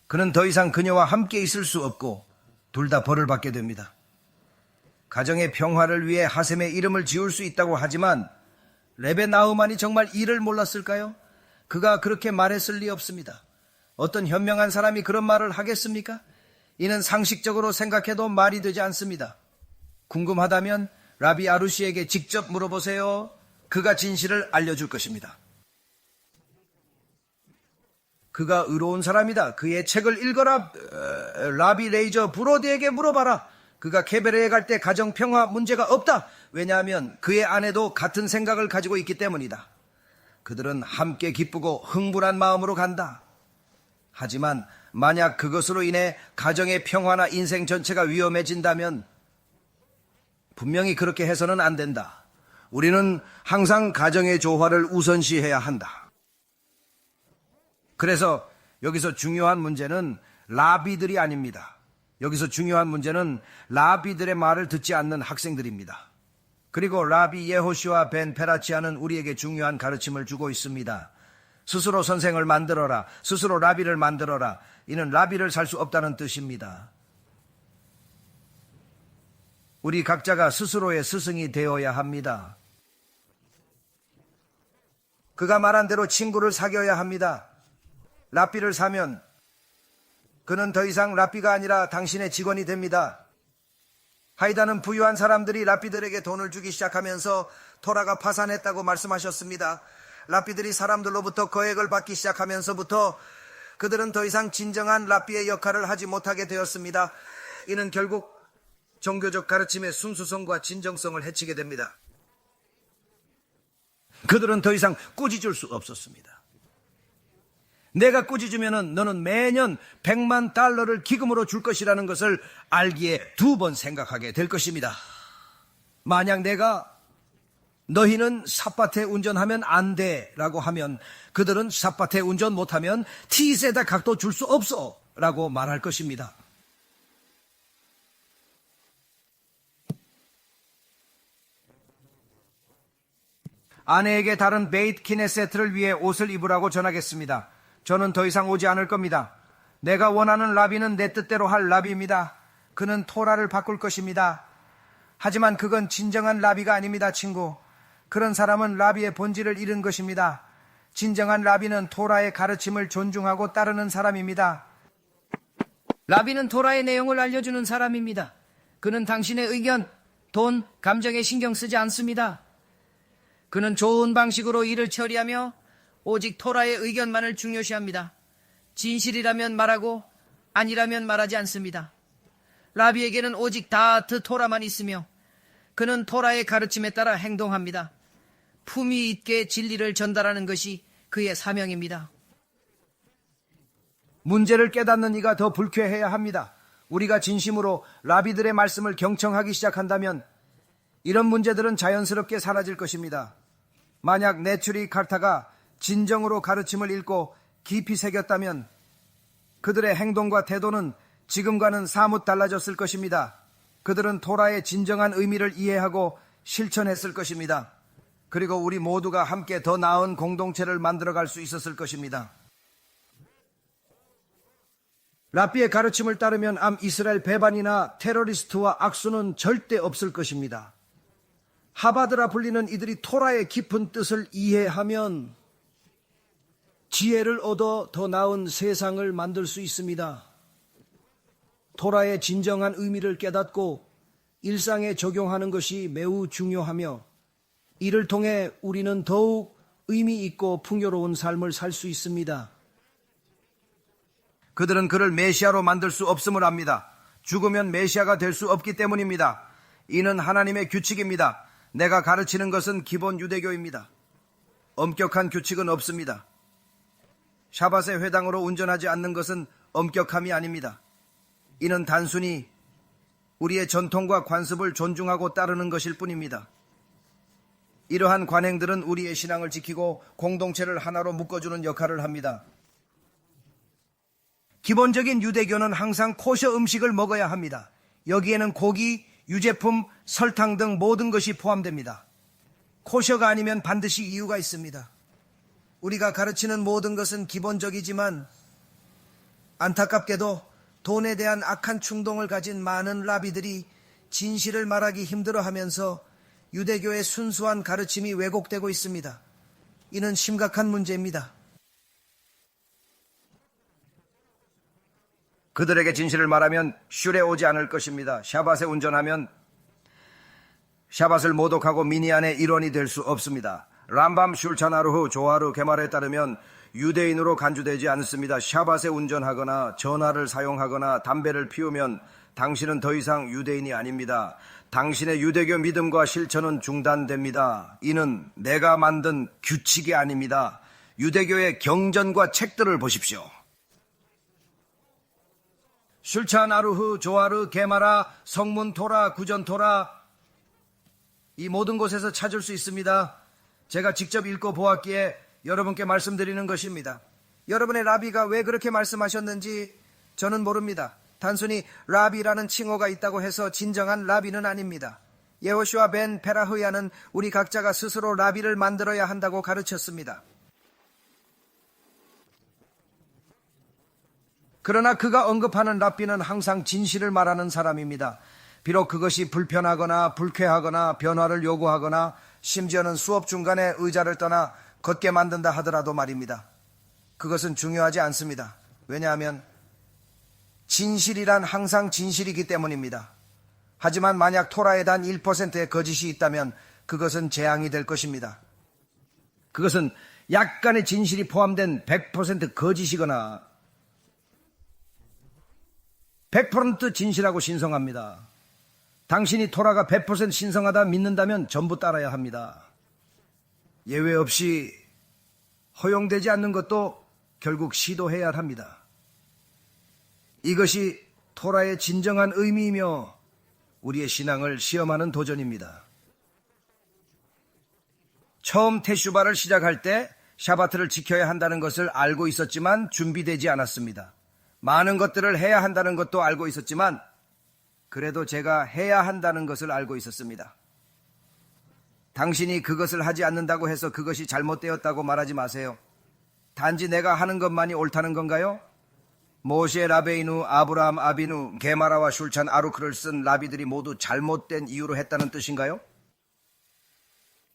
[SPEAKER 1] 그는 더 이상 그녀와 함께 있을 수 없고 둘 다 벌을 받게 됩니다. 가정의 평화를 위해 하셈의 이름을 지울 수 있다고 하지만 레베 나흐만이 정말 이를 몰랐을까요? 그가 그렇게 말했을 리 없습니다. 어떤 현명한 사람이 그런 말을 하겠습니까? 이는 상식적으로 생각해도 말이 되지 않습니다. 궁금하다면 라비 아루시에게 직접 물어보세요. 그가 진실을 알려줄 것입니다. 그가 의로운 사람이다. 그의 책을 읽어라. 라비 레이저 브로디에게 물어봐라. 그가 케베르에 갈 때 가정평화 문제가 없다. 왜냐하면 그의 아내도 같은 생각을 가지고 있기 때문이다. 그들은 함께 기쁘고 흥분한 마음으로 간다. 하지만 만약 그것으로 인해 가정의 평화나 인생 전체가 위험해진다면 분명히 그렇게 해서는 안 된다. 우리는 항상 가정의 조화를 우선시해야 한다. 그래서 여기서 중요한 문제는 라비들이 아닙니다. 여기서 중요한 문제는 라비들의 말을 듣지 않는 학생들입니다. 그리고 라비 예호슈아 벤 페라치아는 우리에게 중요한 가르침을 주고 있습니다. 스스로 선생을 만들어라. 스스로 라비를 만들어라. 이는 라비를 살 수 없다는 뜻입니다. 우리 각자가 스스로의 스승이 되어야 합니다. 그가 말한 대로 친구를 사귀어야 합니다. 랍비를 사면 그는 더 이상 랍비가 아니라 당신의 직원이 됩니다. 하이다는 부유한 사람들이 랍비들에게 돈을 주기 시작하면서 토라가 파산했다고 말씀하셨습니다. 랍비들이 사람들로부터 거액을 받기 시작하면서부터 그들은 더 이상 진정한 랍비의 역할을 하지 못하게 되었습니다. 이는 결국 종교적 가르침의 순수성과 진정성을 해치게 됩니다. 그들은 더 이상 꾸짖을 수 없었습니다. 내가 꾸짖으면 너는 매년 100만 달러를 기금으로 줄 것이라는 것을 알기에 2번 생각하게 될 것입니다. 만약 내가 너희는 삿바테 운전하면 안 돼 라고 하면 그들은 삿바테 운전 못하면 티세다 각도 줄 수 없어 라고 말할 것입니다. 아내에게 다른 베이트 키네세트를 위해 옷을 입으라고 전하겠습니다. 저는 더 이상 오지 않을 겁니다. 내가 원하는 라비는 내 뜻대로 할 라비입니다. 그는 토라를 바꿀 것입니다. 하지만 그건 진정한 라비가 아닙니다, 친구. 그런 사람은 라비의 본질을 잃은 것입니다. 진정한 라비는 토라의 가르침을 존중하고 따르는 사람입니다. 라비는 토라의 내용을 알려주는 사람입니다. 그는 당신의 의견, 돈, 감정에 신경 쓰지 않습니다. 그는 좋은 방식으로 일을 처리하며 오직 토라의 의견만을 중요시합니다. 진실이라면 말하고 아니라면 말하지 않습니다. 라비에게는 오직 다트 토라만 있으며 그는 토라의 가르침에 따라 행동합니다. 품위 있게 진리를 전달하는 것이 그의 사명입니다. 문제를 깨닫는 이가 더 불쾌해야 합니다. 우리가 진심으로 라비들의 말씀을 경청하기 시작한다면 이런 문제들은 자연스럽게 사라질 것입니다. 만약 네츄리 칼타가 진정으로 가르침을 읽고 깊이 새겼다면 그들의 행동과 태도는 지금과는 사뭇 달라졌을 것입니다. 그들은 토라의 진정한 의미를 이해하고 실천했을 것입니다. 그리고 우리 모두가 함께 더 나은 공동체를 만들어갈 수 있었을 것입니다. 라비의 가르침을 따르면 암 이스라엘 배반이나 테러리스트와 악수는 절대 없을 것입니다. 하바드라 불리는 이들이 토라의 깊은 뜻을 이해하면 지혜를 얻어 더 나은 세상을 만들 수 있습니다. 토라의 진정한 의미를 깨닫고 일상에 적용하는 것이 매우 중요하며 이를 통해 우리는 더욱 의미 있고 풍요로운 삶을 살 수 있습니다. 그들은 그를 메시아로 만들 수 없음을 압니다. 죽으면 메시아가 될 수 없기 때문입니다. 이는 하나님의 규칙입니다. 내가 가르치는 것은 기본 유대교입니다. 엄격한 규칙은 없습니다. 샤밧에 회당으로 운전하지 않는 것은 엄격함이 아닙니다. 이는 단순히 우리의 전통과 관습을 존중하고 따르는 것일 뿐입니다. 이러한 관행들은 우리의 신앙을 지키고 공동체를 하나로 묶어주는 역할을 합니다. 기본적인 유대교는 항상 코셔 음식을 먹어야 합니다. 여기에는 고기, 유제품, 설탕 등 모든 것이 포함됩니다. 코셔가 아니면 반드시 이유가 있습니다. 우리가 가르치는 모든 것은 기본적이지만 안타깝게도 돈에 대한 악한 충동을 가진 많은 라비들이 진실을 말하기 힘들어하면서 유대교의 순수한 가르침이 왜곡되고 있습니다. 이는 심각한 문제입니다. 그들에게 진실을 말하면 슐에 오지 않을 것입니다. 샤밧에 운전하면 샤밧을 모독하고 미니안의 일원이 될 수 없습니다. 람밤 슐차나루후 조하르 게말에 따르면 유대인으로 간주되지 않습니다. 샤밧에 운전하거나 전화를 사용하거나 담배를 피우면 당신은 더 이상 유대인이 아닙니다. 당신의 유대교 믿음과 실천은 중단됩니다. 이는 내가 만든 규칙이 아닙니다. 유대교의 경전과 책들을 보십시오. 슐찬 아루흐, 조하르, 게마라, 성문 토라, 구전 토라 이 모든 곳에서 찾을 수 있습니다. 제가 직접 읽고 보았기에 여러분께 말씀드리는 것입니다. 여러분의 라비가 왜 그렇게 말씀하셨는지 저는 모릅니다. 단순히 라비라는 칭호가 있다고 해서 진정한 라비는 아닙니다. 예호슈아 벤 페라흐야는 우리 각자가 스스로 라비를 만들어야 한다고 가르쳤습니다. 그러나 그가 언급하는 랍비는 항상 진실을 말하는 사람입니다. 비록 그것이 불편하거나 불쾌하거나 변화를 요구하거나 심지어는 수업 중간에 의자를 떠나 걷게 만든다 하더라도 말입니다. 그것은 중요하지 않습니다. 왜냐하면 진실이란 항상 진실이기 때문입니다. 하지만 만약 토라에 단 1%의 거짓이 있다면 그것은 재앙이 될 것입니다. 그것은 약간의 진실이 포함된 100% 거짓이거나 100% 진실하고 신성합니다. 당신이 토라가 100% 신성하다 믿는다면 전부 따라야 합니다. 예외 없이 허용되지 않는 것도 결국 시도해야 합니다. 이것이 토라의 진정한 의미이며 우리의 신앙을 시험하는 도전입니다. 처음 테슈바를 시작할 때 샤바트를 지켜야 한다는 것을 알고 있었지만 준비되지 않았습니다. 많은 것들을 해야 한다는 것도 알고 있었지만 그래도 제가 해야 한다는 것을 알고 있었습니다. 당신이 그것을 하지 않는다고 해서 그것이 잘못되었다고 말하지 마세요. 단지 내가 하는 것만이 옳다는 건가요? 모세 라베이누, 아브라함 아비누, 게마라와 슐찬 아루크를 쓴 라비들이 모두 잘못된 이유로 했다는 뜻인가요?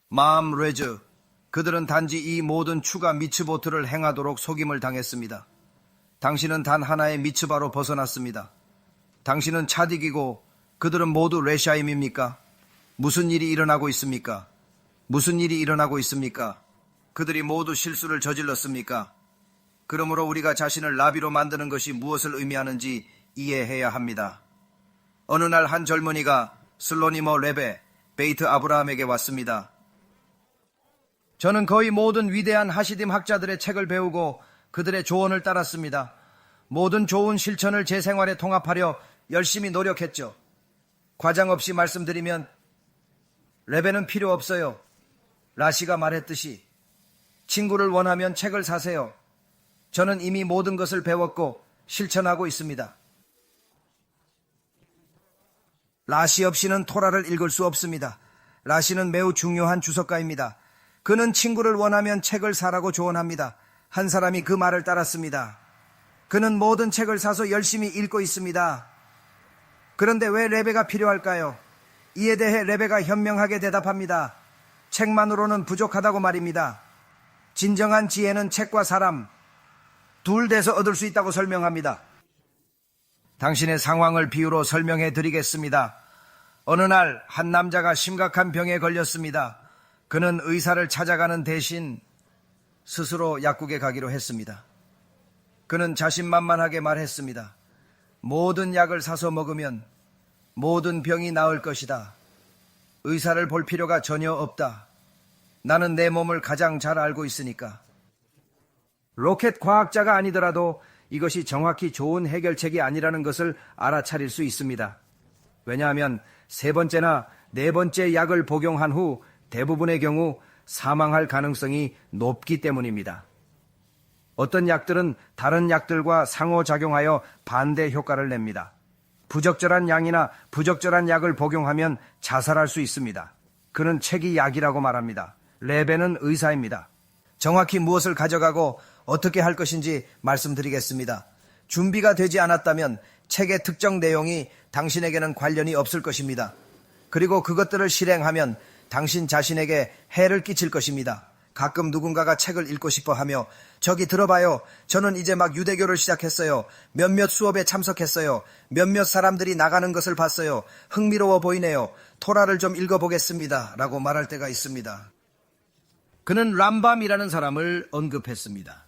[SPEAKER 1] 마암 레즈, 그들은 단지 이 모든 추가 미츠보트를 행하도록 속임을 당했습니다. 당신은 단 하나의 미츠바로 벗어났습니다. 당신은 차딕이고 그들은 모두 레샤임입니까? 무슨 일이 일어나고 있습니까? 무슨 일이 일어나고 있습니까? 그들이 모두 실수를 저질렀습니까? 그러므로 우리가 자신을 라비로 만드는 것이 무엇을 의미하는지 이해해야 합니다. 어느 날 한 젊은이가 슬로니머 레베, 베이트 아브라함에게 왔습니다. 저는 거의 모든 위대한 하시딤 학자들의 책을 배우고 그들의 조언을 따랐습니다. 모든 좋은 실천을 제 생활에 통합하려 열심히 노력했죠. 과장 없이 말씀드리면 레베는 필요 없어요. 라시가 말했듯이 친구를 원하면 책을 사세요. 저는 이미 모든 것을 배웠고 실천하고 있습니다. 라시 없이는 토라를 읽을 수 없습니다. 라시는 매우 중요한 주석가입니다. 그는 친구를 원하면 책을 사라고 조언합니다. 한 사람이 그 말을 따랐습니다. 그는 모든 책을 사서 열심히 읽고 있습니다. 그런데 왜 레베가 필요할까요? 이에 대해 레베가 현명하게 대답합니다. 책만으로는 부족하다고 말입니다. 진정한 지혜는 책과 사람, 둘 돼서 얻을 수 있다고 설명합니다. 당신의 상황을 비유로 설명해 드리겠습니다. 어느 날 한 남자가 심각한 병에 걸렸습니다. 그는 의사를 찾아가는 대신 스스로 약국에 가기로 했습니다. 그는 자신만만하게 말했습니다. 모든 약을 사서 먹으면 모든 병이 나을 것이다. 의사를 볼 필요가 전혀 없다. 나는 내 몸을 가장 잘 알고 있으니까. 로켓 과학자가 아니더라도 이것이 정확히 좋은 해결책이 아니라는 것을 알아차릴 수 있습니다. 왜냐하면 세 번째나 네 번째 약을 복용한 후 대부분의 경우 사망할 가능성이 높기 때문입니다. 어떤 약들은 다른 약들과 상호작용하여 반대 효과를 냅니다. 부적절한 양이나 부적절한 약을 복용하면 자살할 수 있습니다. 그는 책이 약이라고 말합니다. 레베는 의사입니다. 정확히 무엇을 가져가고 어떻게 할 것인지 말씀드리겠습니다. 준비가 되지 않았다면 책의 특정 내용이 당신에게는 관련이 없을 것입니다. 그리고 그것들을 실행하면 당신 자신에게 해를 끼칠 것입니다. 가끔 누군가가 책을 읽고 싶어 하며 저기 들어봐요. 저는 이제 막 유대교를 시작했어요. 몇몇 수업에 참석했어요. 몇몇 사람들이 나가는 것을 봤어요. 흥미로워 보이네요. 토라를 좀 읽어보겠습니다. 라고 말할 때가 있습니다. 그는 람밤이라는 사람을 언급했습니다.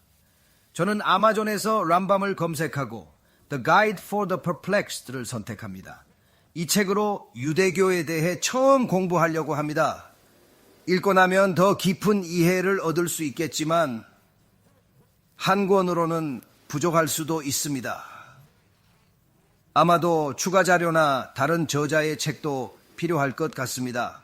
[SPEAKER 1] 저는 아마존에서 람밤을 검색하고 The Guide for the Perplexed를 선택합니다. 이 책으로 유대교에 대해 처음 공부하려고 합니다. 읽고 나면 더 깊은 이해를 얻을 수 있겠지만 한 권으로는 부족할 수도 있습니다. 아마도 추가 자료나 다른 저자의 책도 필요할 것 같습니다.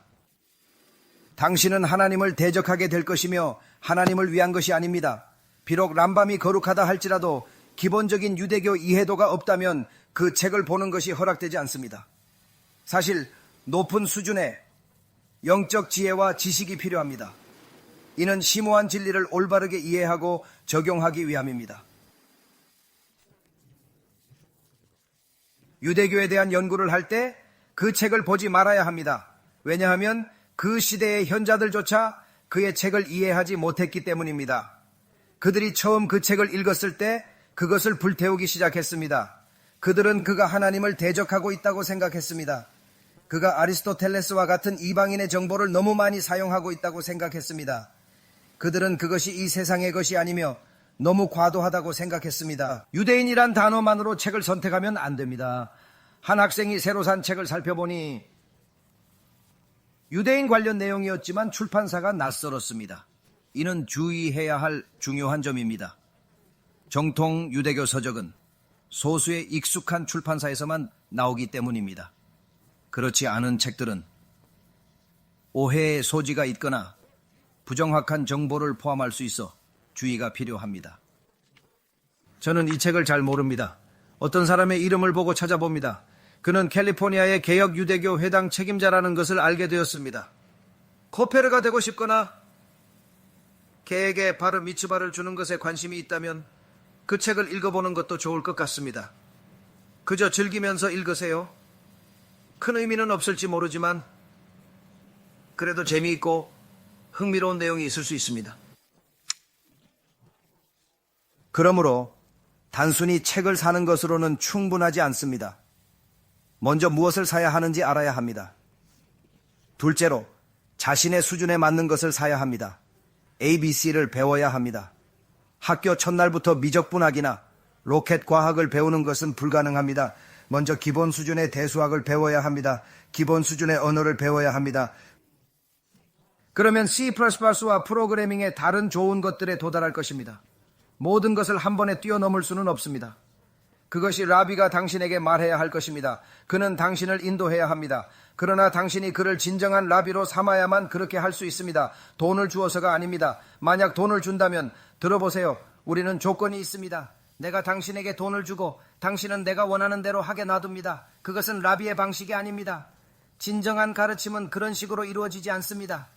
[SPEAKER 1] 당신은 하나님을 대적하게 될 것이며 하나님을 위한 것이 아닙니다. 비록 람밤이 거룩하다 할지라도 기본적인 유대교 이해도가 없다면 그 책을 보는 것이 허락되지 않습니다. 사실 높은 수준의 영적 지혜와 지식이 필요합니다. 이는 심오한 진리를 올바르게 이해하고 적용하기 위함입니다. 유대교에 대한 연구를 할 때 그 책을 보지 말아야 합니다. 왜냐하면 그 시대의 현자들조차 그의 책을 이해하지 못했기 때문입니다. 그들이 처음 그 책을 읽었을 때 그것을 불태우기 시작했습니다. 그들은 그가 하나님을 대적하고 있다고 생각했습니다. 그가 아리스토텔레스와 같은 이방인의 정보를 너무 많이 사용하고 있다고 생각했습니다. 그들은 그것이 이 세상의 것이 아니며 너무 과도하다고 생각했습니다. 유대인이란 단어만으로 책을 선택하면 안 됩니다. 한 학생이 새로 산 책을 살펴보니 유대인 관련 내용이었지만 출판사가 낯설었습니다. 이는 주의해야 할 중요한 점입니다. 정통 유대교 서적은 소수의 익숙한 출판사에서만 나오기 때문입니다. 그렇지 않은 책들은 오해의 소지가 있거나 부정확한 정보를 포함할 수 있어 주의가 필요합니다. 저는 이 책을 잘 모릅니다. 어떤 사람의 이름을 보고 찾아봅니다. 그는 캘리포니아의 개혁 유대교 회당 책임자라는 것을 알게 되었습니다. 코페르가 되고 싶거나 개에게 바르 미츠바를 주는 것에 관심이 있다면 그 책을 읽어보는 것도 좋을 것 같습니다. 그저 즐기면서 읽으세요. 큰 의미는 없을지 모르지만 그래도 재미있고 흥미로운 내용이 있을 수 있습니다. 그러므로 단순히 책을 사는 것으로는 충분하지 않습니다. 먼저 무엇을 사야 하는지 알아야 합니다. 둘째로 자신의 수준에 맞는 것을 사야 합니다. ABC를 배워야 합니다. 학교 첫날부터 미적분학이나 로켓 과학을 배우는 것은 불가능합니다. 먼저 기본 수준의 대수학을 배워야 합니다. 기본 수준의 언어를 배워야 합니다. 그러면 C++와 프로그래밍의 다른 좋은 것들에 도달할 것입니다. 모든 것을 한 번에 뛰어넘을 수는 없습니다. 그것이 라비가 당신에게 말해야 할 것입니다. 그는 당신을 인도해야 합니다. 그러나 당신이 그를 진정한 라비로 삼아야만 그렇게 할 수 있습니다. 돈을 주어서가 아닙니다. 만약 돈을 준다면 들어보세요. 우리는 조건이 있습니다. 내가 당신에게 돈을 주고 당신은 내가 원하는 대로 하게 놔둡니다. 그것은 라비의 방식이 아닙니다. 진정한 가르침은 그런 식으로 이루어지지 않습니다.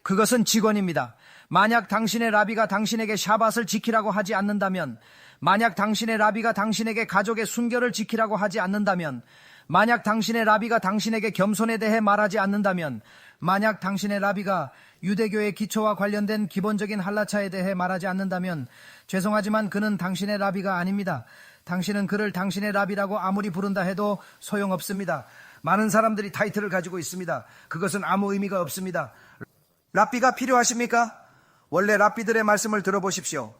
[SPEAKER 1] 그것은 직원입니다. 만약 당신의 라비가 당신에게 샤밧을 지키라고 하지 않는다면, 만약 당신의 라비가 당신에게 가족의 순결을 지키라고 하지 않는다면, 만약 당신의 라비가 당신에게 겸손에 대해 말하지 않는다면, 만약 당신의 라비가 유대교의 기초와 관련된 기본적인 할라차에 대해 말하지 않는다면 죄송하지만 그는 당신의 라비가 아닙니다. 당신은 그를 당신의 라비라고 아무리 부른다 해도 소용없습니다. 많은 사람들이 타이틀을 가지고 있습니다. 그것은 아무 의미가 없습니다. 랍비가 필요하십니까? 원래 랍비들의 말씀을 들어보십시오.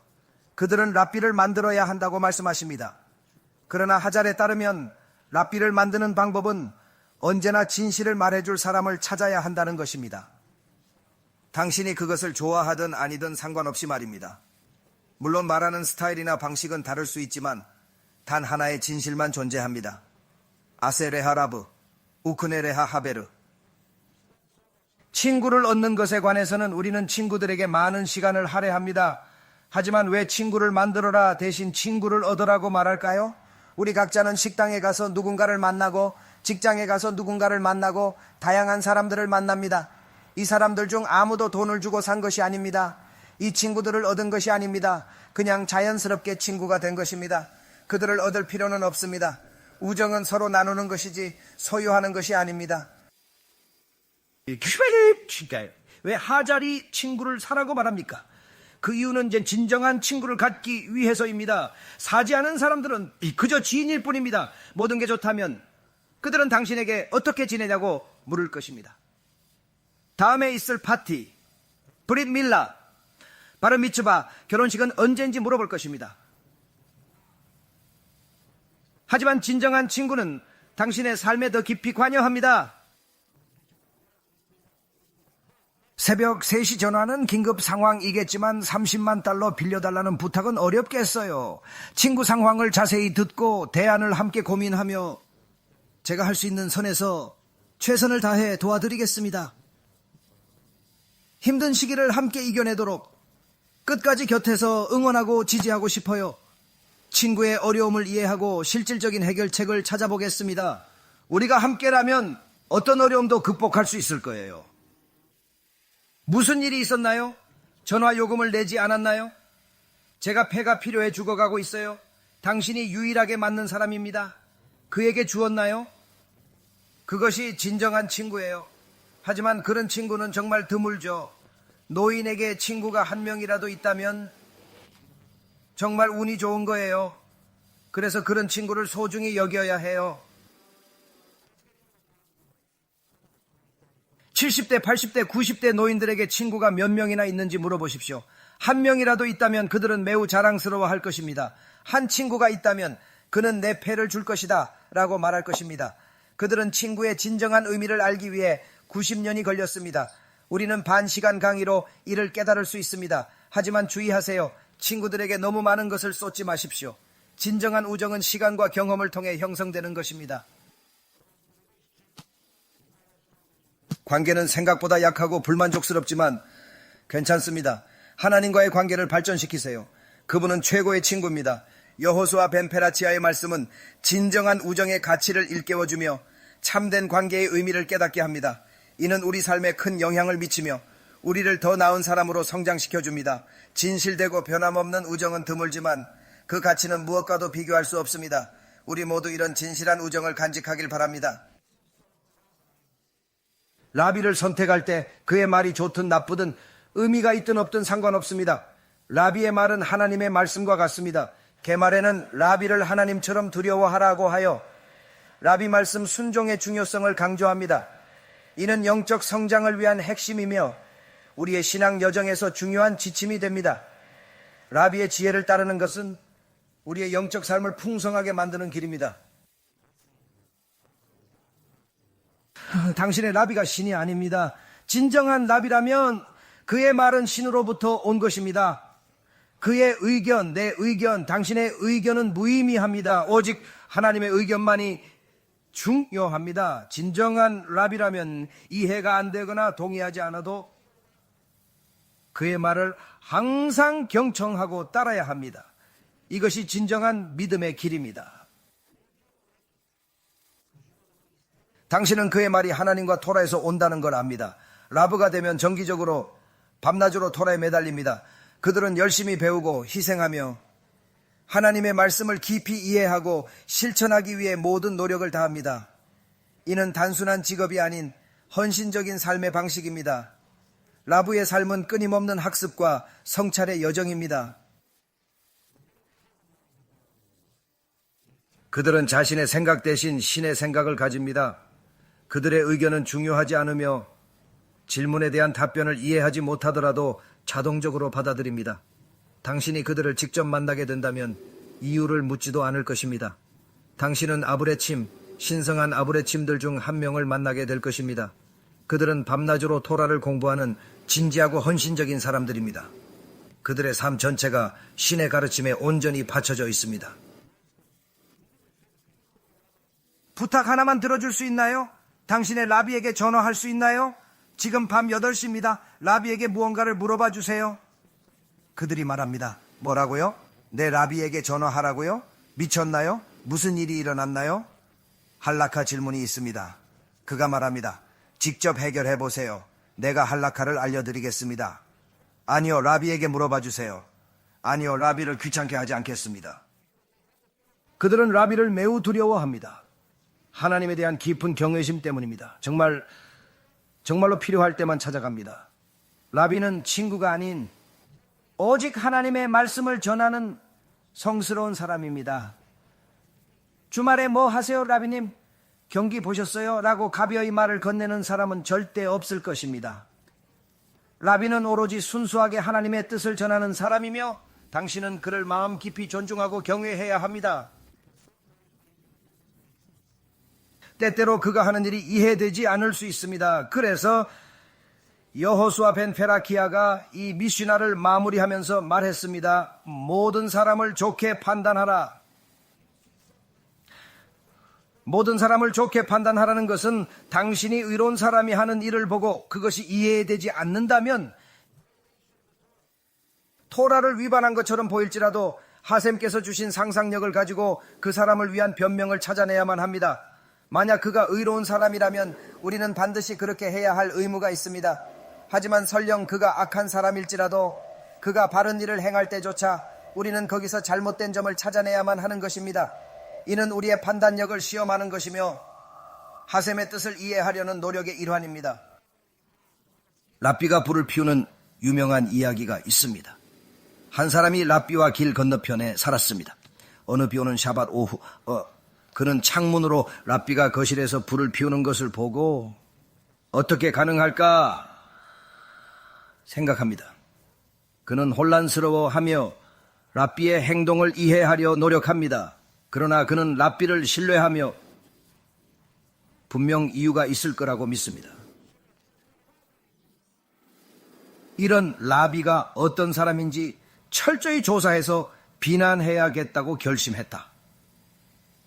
[SPEAKER 1] 그들은 랍비를 만들어야 한다고 말씀하십니다. 그러나 하잘에 따르면 랍비를 만드는 방법은 언제나 진실을 말해줄 사람을 찾아야 한다는 것입니다. 당신이 그것을 좋아하든 아니든 상관없이 말입니다. 물론 말하는 스타일이나 방식은 다를 수 있지만 단 하나의 진실만 존재합니다. 아세레하 라브, 우크네레하 하베르. 친구를 얻는 것에 관해서는 우리는 친구들에게 많은 시간을 할애합니다. 하지만 왜 친구를 만들어라 대신 친구를 얻으라고 말할까요? 우리 각자는 식당에 가서 누군가를 만나고 직장에 가서 누군가를 만나고 다양한 사람들을 만납니다. 이 사람들 중 아무도 돈을 주고 산 것이 아닙니다. 이 친구들을 얻은 것이 아닙니다. 그냥 자연스럽게 친구가 된 것입니다. 그들을 얻을 필요는 없습니다. 우정은 서로 나누는 것이지 소유하는 것이 아닙니다. 왜 하잘이 친구를 사라고 말합니까? 그 이유는 이제 진정한 친구를 갖기 위해서입니다. 사지 않은 사람들은 그저 지인일 뿐입니다. 모든 게 좋다면 그들은 당신에게 어떻게 지내냐고 물을 것입니다. 다음에 있을 파티, 브릿 밀라, 바르 미츠바, 결혼식은 언제인지 물어볼 것입니다. 하지만 진정한 친구는 당신의 삶에 더 깊이 관여합니다. 새벽 3시 전화는 긴급 상황이겠지만 30만 달러 빌려달라는 부탁은 어렵겠어요. 친구 상황을 자세히 듣고 대안을 함께 고민하며 제가 할 수 있는 선에서 최선을 다해 도와드리겠습니다. 힘든 시기를 함께 이겨내도록 끝까지 곁에서 응원하고 지지하고 싶어요. 친구의 어려움을 이해하고 실질적인 해결책을 찾아보겠습니다. 우리가 함께라면 어떤 어려움도 극복할 수 있을 거예요. 무슨 일이 있었나요? 전화 요금을 내지 않았나요? 제가 폐가 필요해 죽어가고 있어요. 당신이 유일하게 맞는 사람입니다. 그에게 주었나요? 그것이 진정한 친구예요. 하지만 그런 친구는 정말 드물죠. 노인에게 친구가 한 명이라도 있다면 정말 운이 좋은 거예요. 그래서 그런 친구를 소중히 여겨야 해요. 70대, 80대, 90대 노인들에게 친구가 몇 명이나 있는지 물어보십시오. 한 명이라도 있다면 그들은 매우 자랑스러워할 것입니다. 한 친구가 있다면 그는 내 패를 줄 것이다 라고 말할 것입니다. 그들은 친구의 진정한 의미를 알기 위해 90년이 걸렸습니다. 우리는 반시간 강의로 이를 깨달을 수 있습니다. 하지만 주의하세요. 친구들에게 너무 많은 것을 쏟지 마십시오. 진정한 우정은 시간과 경험을 통해 형성되는 것입니다. 관계는 생각보다 약하고 불만족스럽지만 괜찮습니다. 하나님과의 관계를 발전시키세요. 그분은 최고의 친구입니다. 여호수아 벤 페라치아의 말씀은 진정한 우정의 가치를 일깨워주며 참된 관계의 의미를 깨닫게 합니다. 이는 우리 삶에 큰 영향을 미치며 우리를 더 나은 사람으로 성장시켜줍니다. 진실되고 변함없는 우정은 드물지만 그 가치는 무엇과도 비교할 수 없습니다. 우리 모두 이런 진실한 우정을 간직하길 바랍니다. 라비를 선택할 때 그의 말이 좋든 나쁘든 의미가 있든 없든 상관없습니다. 라비의 말은 하나님의 말씀과 같습니다. 개말에는 라비를 하나님처럼 두려워하라고 하여 라비 말씀 순종의 중요성을 강조합니다. 이는 영적 성장을 위한 핵심이며 우리의 신앙 여정에서 중요한 지침이 됩니다. 라비의 지혜를 따르는 것은 우리의 영적 삶을 풍성하게 만드는 길입니다. 당신의 라비가 신이 아닙니다. 진정한 라비라면 그의 말은 신으로부터 온 것입니다. 그의 의견, 내 의견, 당신의 의견은 무의미합니다. 오직 하나님의 의견만이 중요합니다. 진정한 라비라면 이해가 안 되거나 동의하지 않아도 그의 말을 항상 경청하고 따라야 합니다. 이것이 진정한 믿음의 길입니다. 당신은 그의 말이 하나님과 토라에서 온다는 걸 압니다. 라브가 되면 정기적으로 밤낮으로 토라에 매달립니다. 그들은 열심히 배우고 희생하며 하나님의 말씀을 깊이 이해하고 실천하기 위해 모든 노력을 다합니다. 이는 단순한 직업이 아닌 헌신적인 삶의 방식입니다. 라브의 삶은 끊임없는 학습과 성찰의 여정입니다. 그들은 자신의 생각 대신 신의 생각을 가집니다. 그들의 의견은 중요하지 않으며 질문에 대한 답변을 이해하지 못하더라도 자동적으로 받아들입니다. 당신이 그들을 직접 만나게 된다면 이유를 묻지도 않을 것입니다. 당신은 아브레침, 신성한 아브레침들 중 한 명을 만나게 될 것입니다. 그들은 밤낮으로 토라를 공부하는 진지하고 헌신적인 사람들입니다. 그들의 삶 전체가 신의 가르침에 온전히 바쳐져 있습니다. 부탁 하나만 들어줄 수 있나요? 당신의 라비에게 전화할 수 있나요? 지금 밤 8시입니다. 라비에게 무언가를 물어봐 주세요. 그들이 말합니다. 뭐라고요? 내 라비에게 전화하라고요? 미쳤나요? 무슨 일이 일어났나요? 할라카 질문이 있습니다. 그가 말합니다. 직접 해결해 보세요. 내가 할라카를 알려드리겠습니다. 아니요, 라비에게 물어봐 주세요. 아니요, 라비를 귀찮게 하지 않겠습니다. 그들은 라비를 매우 두려워합니다. 하나님에 대한 깊은 경외심 때문입니다. 정말로 필요할 때만 찾아갑니다. 라비는 친구가 아닌 오직 하나님의 말씀을 전하는 성스러운 사람입니다. 주말에 뭐 하세요, 라비님? 경기 보셨어요? 라고 가벼이 말을 건네는 사람은 절대 없을 것입니다. 라비는 오로지 순수하게 하나님의 뜻을 전하는 사람이며 당신은 그를 마음 깊이 존중하고 경외해야 합니다. 때때로 그가 하는 일이 이해되지 않을 수 있습니다. 그래서 여호수아 벤 페라키아가 이 미시나를 마무리하면서 말했습니다. 모든 사람을 좋게 판단하라. 모든 사람을 좋게 판단하라는 것은 당신이 의로운 사람이 하는 일을 보고 그것이 이해되지 않는다면 토라를 위반한 것처럼 보일지라도 하셈께서 주신 상상력을 가지고 그 사람을 위한 변명을 찾아내야만 합니다. 만약 그가 의로운 사람이라면 우리는 반드시 그렇게 해야 할 의무가 있습니다. 하지만 설령 그가 악한 사람일지라도 그가 바른 일을 행할 때조차 우리는 거기서 잘못된 점을 찾아내야만 하는 것입니다. 이는 우리의 판단력을 시험하는 것이며 하셈의 뜻을 이해하려는 노력의 일환입니다. 랍비가 불을 피우는 유명한 이야기가 있습니다. 한 사람이 랍비와 길 건너편에 살았습니다. 어느 비 오는 샤밧 오후 그는 창문으로 랍비가 거실에서 불을 피우는 것을 보고 어떻게 가능할까 생각합니다. 그는 혼란스러워하며 랍비의 행동을 이해하려 노력합니다. 그러나 그는 랍비를 신뢰하며 분명 이유가 있을 거라고 믿습니다. 이런 랍비가 어떤 사람인지 철저히 조사해서 비난해야겠다고 결심했다.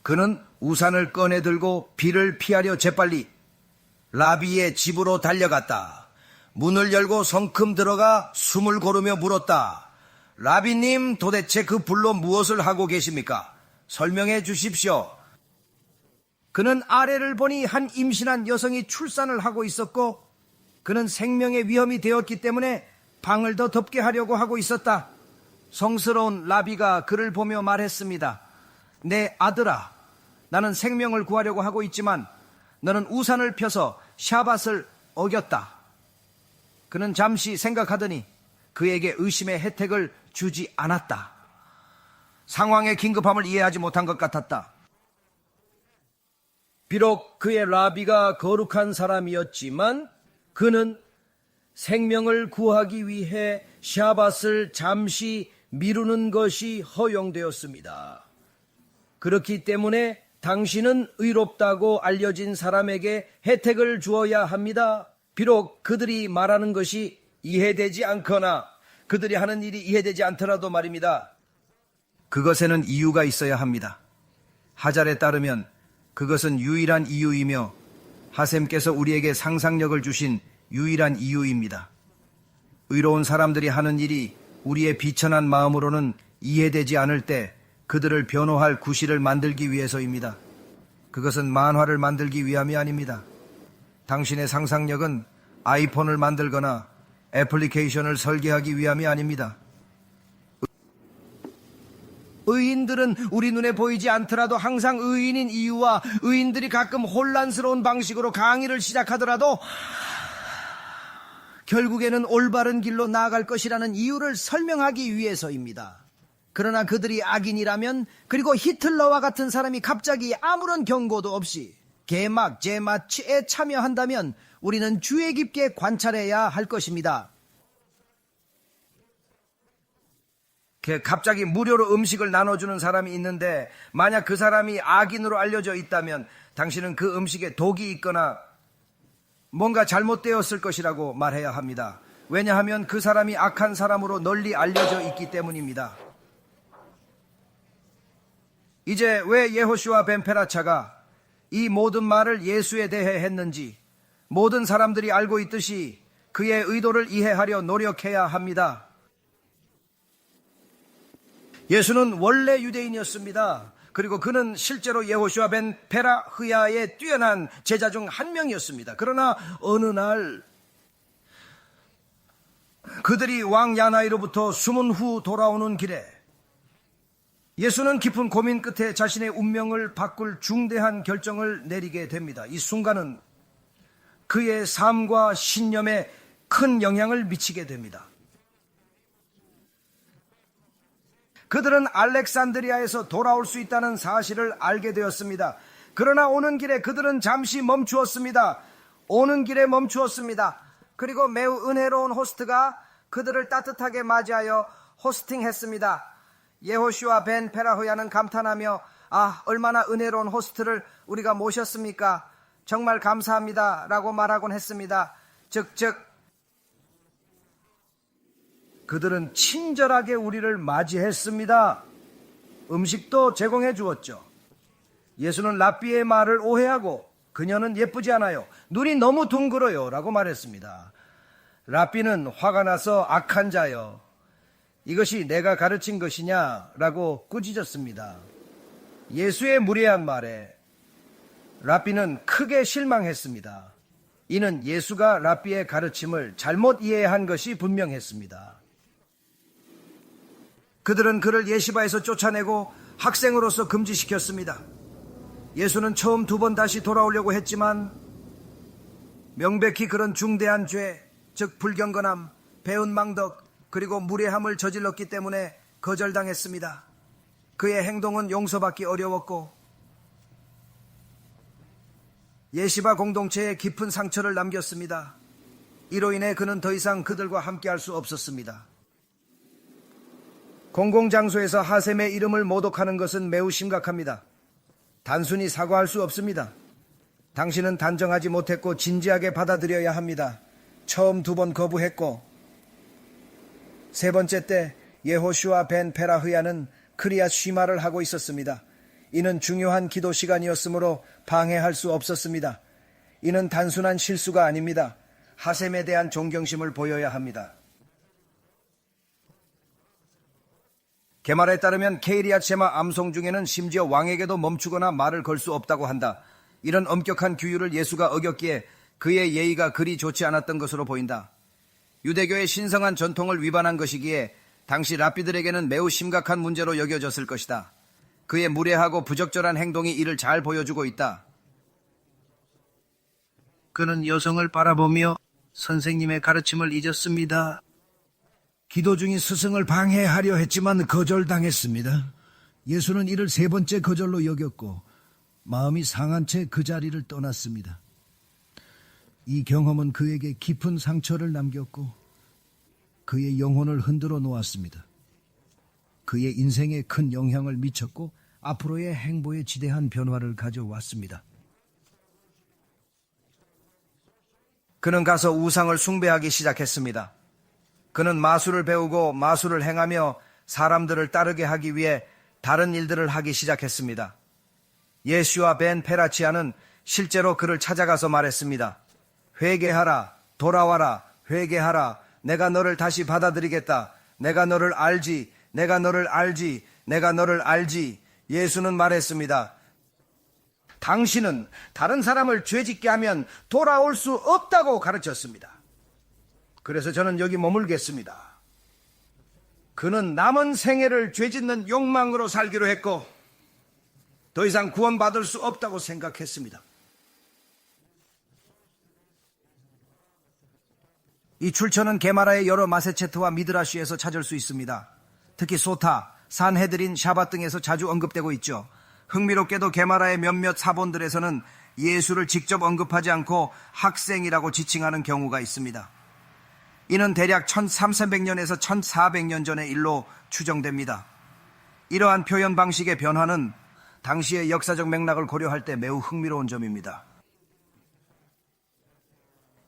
[SPEAKER 1] 그는 우산을 꺼내 들고 비를 피하려 재빨리 랍비의 집으로 달려갔다. 문을 열고 성큼 들어가 숨을 고르며 물었다. 랍비님, 도대체 그 불로 무엇을 하고 계십니까? 설명해 주십시오. 그는 아래를 보니 한 임신한 여성이 출산을 하고 있었고 그는 생명의 위험이 되었기 때문에 방을 더 덮게 하려고 하고 있었다. 성스러운 라비가 그를 보며 말했습니다. 내 아들아, 나는 생명을 구하려고 하고 있지만 너는 우산을 펴서 샤밧을 어겼다. 그는 잠시 생각하더니 그에게 의심의 혜택을 주지 않았다. 상황의 긴급함을 이해하지 못한 것 같았다. 비록 그의 라비가 거룩한 사람이었지만 그는 생명을 구하기 위해 샤밧을 잠시 미루는 것이 허용되었습니다. 그렇기 때문에 당신은 의롭다고 알려진 사람에게 혜택을 주어야 합니다. 비록 그들이 말하는 것이 이해되지 않거나 그들이 하는 일이 이해되지 않더라도 말입니다. 그것에는 이유가 있어야 합니다. 하잘에 따르면 그것은 유일한 이유이며 하셈께서 우리에게 상상력을 주신 유일한 이유입니다. 의로운 사람들이 하는 일이 우리의 비천한 마음으로는 이해되지 않을 때 그들을 변호할 구실을 만들기 위해서입니다. 그것은 만화를 만들기 위함이 아닙니다. 당신의 상상력은 아이폰을 만들거나 애플리케이션을 설계하기 위함이 아닙니다. 의인들은 우리 눈에 보이지 않더라도 항상 의인인 이유와 의인들이 가끔 혼란스러운 방식으로 강의를 시작하더라도 결국에는 올바른 길로 나아갈 것이라는 이유를 설명하기 위해서입니다. 그러나 그들이 악인이라면, 그리고 히틀러와 같은 사람이 갑자기 아무런 경고도 없이 개막, 재마취에 참여한다면 우리는 주의 깊게 관찰해야 할 것입니다. 갑자기 무료로 음식을 나눠주는 사람이 있는데 만약 그 사람이 악인으로 알려져 있다면 당신은 그 음식에 독이 있거나 뭔가 잘못되었을 것이라고 말해야 합니다. 왜냐하면 그 사람이 악한 사람으로 널리 알려져 있기 때문입니다. 이제 왜 여호슈아 벤 페라차가 이 모든 말을 예수에 대해 했는지 모든 사람들이 알고 있듯이 그의 의도를 이해하려 노력해야 합니다. 예수는 원래 유대인이었습니다. 그리고 그는 실제로 여호슈아 벤 페라흐야의 뛰어난 제자 중 한 명이었습니다. 그러나 어느 날 그들이 왕 야나이로부터 숨은 후 돌아오는 길에 예수는 깊은 고민 끝에 자신의 운명을 바꿀 중대한 결정을 내리게 됩니다. 이 순간은 그의 삶과 신념에 큰 영향을 미치게 됩니다. 그들은 알렉산드리아에서 돌아올 수 있다는 사실을 알게 되었습니다. 그러나 오는 길에 그들은 잠시 멈추었습니다. 그리고 매우 은혜로운 호스트가 그들을 따뜻하게 맞이하여 호스팅했습니다. 여호슈아 벤 페라흐야는 감탄하며 얼마나 은혜로운 호스트를 우리가 모셨습니까? 정말 감사합니다 라고 말하곤 했습니다. 즉 그들은 친절하게 우리를 맞이했습니다. 음식도 제공해 주었죠. 예수는 랍비의 말을 오해하고 그녀는 예쁘지 않아요, 눈이 너무 둥글어요 라고 말했습니다. 랍비는 화가 나서 악한 자여, 이것이 내가 가르친 것이냐 라고 꾸짖었습니다. 예수의 무례한 말에 랍비는 크게 실망했습니다. 이는 예수가 랍비의 가르침을 잘못 이해한 것이 분명했습니다. 그들은 그를 예시바에서 쫓아내고 학생으로서 금지시켰습니다. 예수는 처음 2번 다시 돌아오려고 했지만 명백히 그런 중대한 죄, 즉 불경건함, 배은망덕, 그리고 무례함을 저질렀기 때문에 거절당했습니다. 그의 행동은 용서받기 어려웠고 예시바 공동체에 깊은 상처를 남겼습니다. 이로 인해 그는 더 이상 그들과 함께할 수 없었습니다. 공공장소에서 하셈의 이름을 모독하는 것은 매우 심각합니다. 단순히 사과할 수 없습니다. 당신은 단정하지 못했고 진지하게 받아들여야 합니다. 처음 2번 거부했고 3번째 때 여호슈아 벤 페라흐야는 크리앗 쉬마를 하고 있었습니다. 이는 중요한 기도 시간이었으므로 방해할 수 없었습니다. 이는 단순한 실수가 아닙니다. 하셈에 대한 존경심을 보여야 합니다. 게말에 따르면 케이리앗 셰마 암송 중에는 심지어 왕에게도 멈추거나 말을 걸 수 없다고 한다. 이런 엄격한 규율을 예수가 어겼기에 그의 예의가 그리 좋지 않았던 것으로 보인다. 유대교의 신성한 전통을 위반한 것이기에 당시 랍비들에게는 매우 심각한 문제로 여겨졌을 것이다. 그의 무례하고 부적절한 행동이 이를 잘 보여주고 있다. 그는 여성을 바라보며 선생님의 가르침을 잊었습니다. 기도 중인 스승을 방해하려 했지만 거절당했습니다. 예수는 이를 세 번째 거절로 여겼고 마음이 상한 채 그 자리를 떠났습니다. 이 경험은 그에게 깊은 상처를 남겼고 그의 영혼을 흔들어 놓았습니다. 그의 인생에 큰 영향을 미쳤고 앞으로의 행보에 지대한 변화를 가져왔습니다. 그는 가서 우상을 숭배하기 시작했습니다. 그는 마술을 배우고 마술을 행하며 사람들을 따르게 하기 위해 다른 일들을 하기 시작했습니다. 예수와 벤 페라치아는 실제로 그를 찾아가서 말했습니다. 회개하라, 돌아와라, 회개하라. 내가 너를 다시 받아들이겠다. 내가 너를 알지, 내가 너를 알지, 내가 너를 알지. 예수는 말했습니다. 당신은 다른 사람을 죄짓게 하면 돌아올 수 없다고 가르쳤습니다. 그래서 저는 여기 머물겠습니다. 그는 남은 생애를 죄짓는 욕망으로 살기로 했고 더 이상 구원받을 수 없다고 생각했습니다. 이 출처는 게마라의 여러 마세체트와 미드라시에서 찾을 수 있습니다. 특히 소타, 산헤드린, 샤밧 등에서 자주 언급되고 있죠. 흥미롭게도 게마라의 몇몇 사본들에서는 예수를 직접 언급하지 않고 학생이라고 지칭하는 경우가 있습니다. 이는 대략 1300년에서 1400년 전의 일로 추정됩니다. 이러한 표현 방식의 변화는 당시의 역사적 맥락을 고려할 때 매우 흥미로운 점입니다.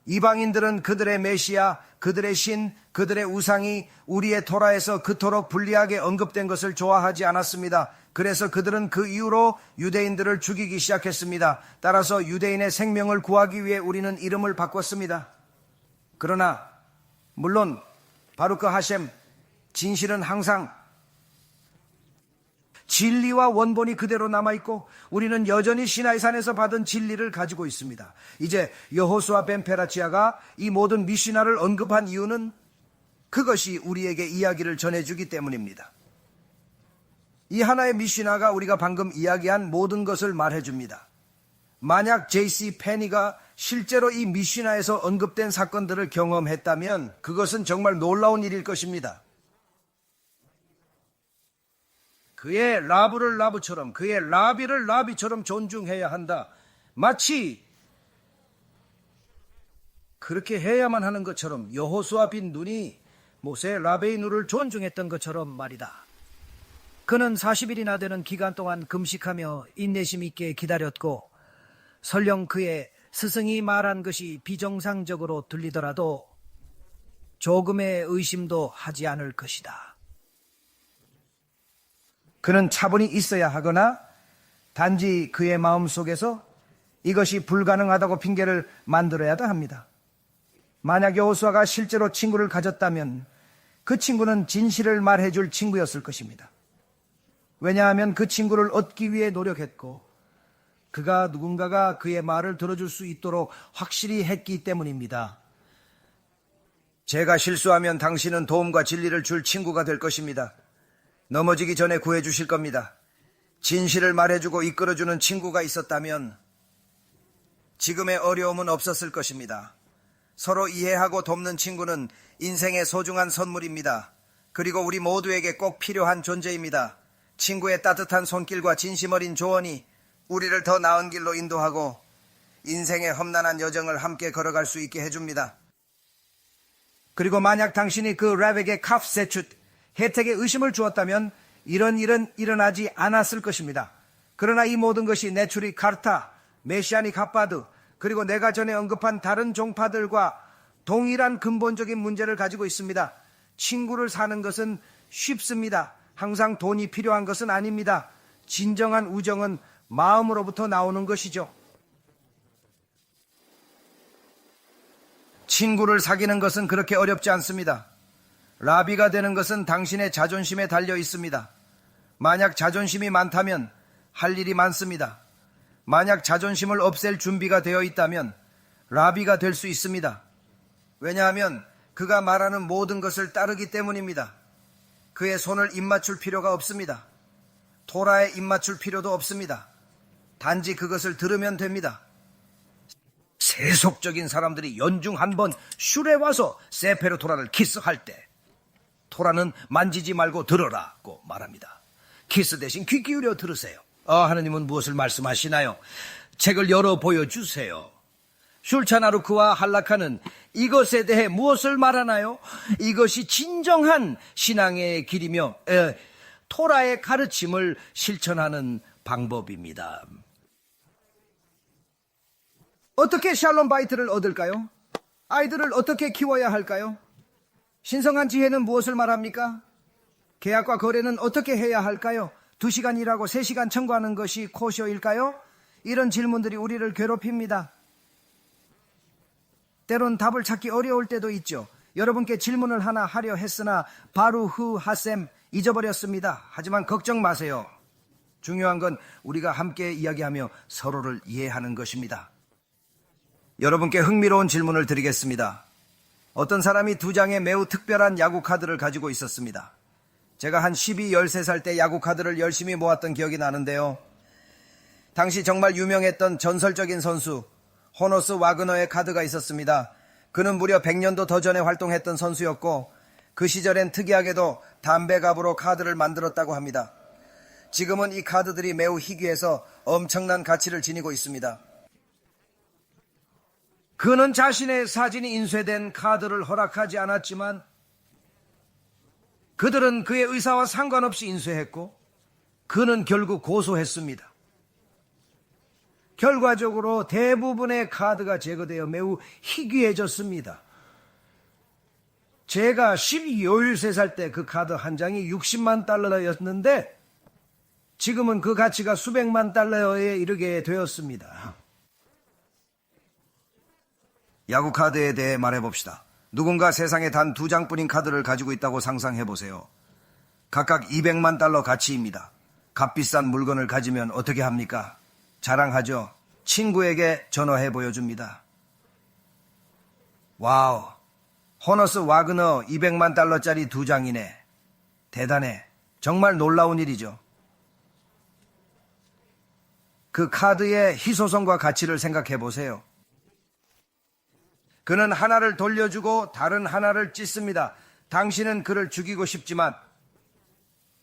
[SPEAKER 1] 이방인들은 그들의 메시아, 그들의 신, 그들의 우상이 우리의 토라에서 그토록 불리하게 언급된 것을 좋아하지 않았습니다. 그래서 그들은 그 이후로 유대인들을 죽이기 시작했습니다. 따라서 유대인의 생명을 구하기 위해 우리는 이름을 바꿨습니다. 그러나 물론 바루크 하셈, 진실은 항상 진리와 원본이 그대로 남아있고 우리는 여전히 시나이산에서 받은 진리를 가지고 있습니다. 이제 여호수아 벤 페라치아가 이 모든 미시나를 언급한 이유는 그것이 우리에게 이야기를 전해주기 때문입니다. 이 하나의 미시나가 우리가 방금 이야기한 모든 것을 말해줍니다. 만약 J.C. 페니가 실제로 이 미시나에서 언급된 사건들을 경험했다면 그것은 정말 놀라운 일일 것입니다. 그의 라브를 라브처럼, 그의 라비를 라비처럼 존중해야 한다. 마치 그렇게 해야만 하는 것처럼 여호수아 빈 눈이 모세 라베이누를 존중했던 것처럼 말이다. 그는 40일이나 되는 기간 동안 금식하며 인내심 있게 기다렸고 설령 그의 스승이 말한 것이 비정상적으로 들리더라도 조금의 의심도 하지 않을 것이다. 그는 차분히 있어야 하거나 단지 그의 마음속에서 이것이 불가능하다고 핑계를 만들어야 합니다. 만약 여호수아가 실제로 친구를 가졌다면 그 친구는 진실을 말해줄 친구였을 것입니다. 왜냐하면 그 친구를 얻기 위해 노력했고 그가 누군가가 그의 말을 들어줄 수 있도록 확실히 했기 때문입니다. 제가 실수하면 당신은 도움과 진리를 줄 친구가 될 것입니다. 넘어지기 전에 구해주실 겁니다. 진실을 말해주고 이끌어주는 친구가 있었다면 지금의 어려움은 없었을 것입니다. 서로 이해하고 돕는 친구는 인생의 소중한 선물입니다. 그리고 우리 모두에게 꼭 필요한 존재입니다. 친구의 따뜻한 손길과 진심 어린 조언이 우리를 더 나은 길로 인도하고 인생의 험난한 여정을 함께 걸어갈 수 있게 해줍니다. 그리고 만약 당신이 그 랩에게 카프세추 혜택에 의심을 주었다면 이런 일은 일어나지 않았을 것입니다. 그러나 이 모든 것이 네추리 카르타, 메시아닉 핫바드, 그리고 내가 전에 언급한 다른 종파들과 동일한 근본적인 문제를 가지고 있습니다. 친구를 사는 것은 쉽습니다. 항상 돈이 필요한 것은 아닙니다. 진정한 우정은 마음으로부터 나오는 것이죠. 친구를 사귀는 것은 그렇게 어렵지 않습니다. 라비가 되는 것은 당신의 자존심에 달려 있습니다. 만약 자존심이 많다면 할 일이 많습니다. 만약 자존심을 없앨 준비가 되어 있다면 라비가 될 수 있습니다. 왜냐하면 그가 말하는 모든 것을 따르기 때문입니다. 그의 손을 입맞출 필요가 없습니다. 토라에 입맞출 필요도 없습니다. 단지 그것을 들으면 됩니다. 세속적인 사람들이 연중 한 번 슐에 와서 세페르 토라를 키스할 때 토라는 만지지 말고 들어라고 말합니다. 키스 대신 귀 기울여 들으세요. 하느님은 무엇을 말씀하시나요? 책을 열어 보여주세요. 슐차나루크와 할라카는 이것에 대해 무엇을 말하나요? 이것이 진정한 신앙의 길이며 토라의 가르침을 실천하는 방법입니다. 어떻게 샬롬 바이트를 얻을까요? 아이들을 어떻게 키워야 할까요? 신성한 지혜는 무엇을 말합니까? 계약과 거래는 어떻게 해야 할까요? 2시간 일하고 3시간 청구하는 것이 코쇼일까요? 이런 질문들이 우리를 괴롭힙니다. 때론 답을 찾기 어려울 때도 있죠. 여러분께 질문을 하나 하려 했으나 바루흐 하셈 잊어버렸습니다. 하지만 걱정 마세요. 중요한 건 우리가 함께 이야기하며 서로를 이해하는 것입니다. 여러분께 흥미로운 질문을 드리겠습니다. 어떤 사람이 2장의 매우 특별한 야구 카드를 가지고 있었습니다. 제가 한 12, 13살 때 야구 카드를 열심히 모았던 기억이 나는데요. 당시 정말 유명했던 전설적인 선수 호너스 와그너의 카드가 있었습니다. 그는 무려 100년도 더 전에 활동했던 선수였고 그 시절엔 특이하게도 담배갑으로 카드를 만들었다고 합니다. 지금은 이 카드들이 매우 희귀해서 엄청난 가치를 지니고 있습니다. 그는 자신의 사진이 인쇄된 카드를 허락하지 않았지만 그들은 그의 의사와 상관없이 인쇄했고 그는 결국 고소했습니다. 결과적으로 대부분의 카드가 제거되어 매우 희귀해졌습니다. 제가 12, 13살 때 그 카드 한 장이 60만 달러였는데 지금은 그 가치가 수백만 달러에 이르게 되었습니다. 야구 카드에 대해 말해봅시다. 누군가 세상에 단 2장뿐인 카드를 가지고 있다고 상상해보세요. 각각 200만 달러 가치입니다. 값비싼 물건을 가지면 어떻게 합니까? 자랑하죠. 친구에게 전화해 보여줍니다. 와우, 호너스 와그너 200만 달러짜리 2장이네. 대단해. 정말 놀라운 일이죠. 그 카드의 희소성과 가치를 생각해 보세요. 그는 하나를 돌려주고 다른 하나를 찢습니다. 당신은 그를 죽이고 싶지만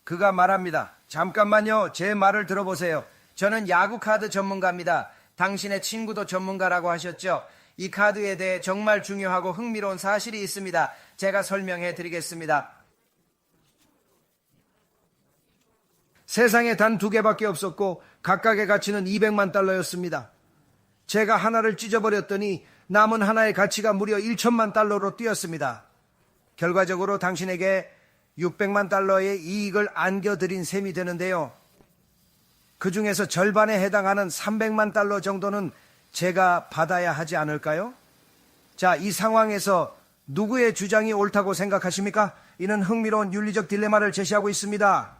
[SPEAKER 1] 그가 말합니다. 잠깐만요. 제 말을 들어보세요. 저는 야구 카드 전문가입니다. 당신의 친구도 전문가라고 하셨죠? 이 카드에 대해 정말 중요하고 흥미로운 사실이 있습니다. 제가 설명해 드리겠습니다. 세상에 단 2개밖에 없었고 각각의 가치는 200만 달러였습니다. 제가 하나를 찢어버렸더니 남은 하나의 가치가 무려 1천만 달러로 뛰었습니다. 결과적으로 당신에게 600만 달러의 이익을 안겨드린 셈이 되는데요. 그 중에서 절반에 해당하는 300만 달러 정도는 제가 받아야 하지 않을까요? 자, 이 상황에서 누구의 주장이 옳다고 생각하십니까? 이는 흥미로운 윤리적 딜레마를 제시하고 있습니다.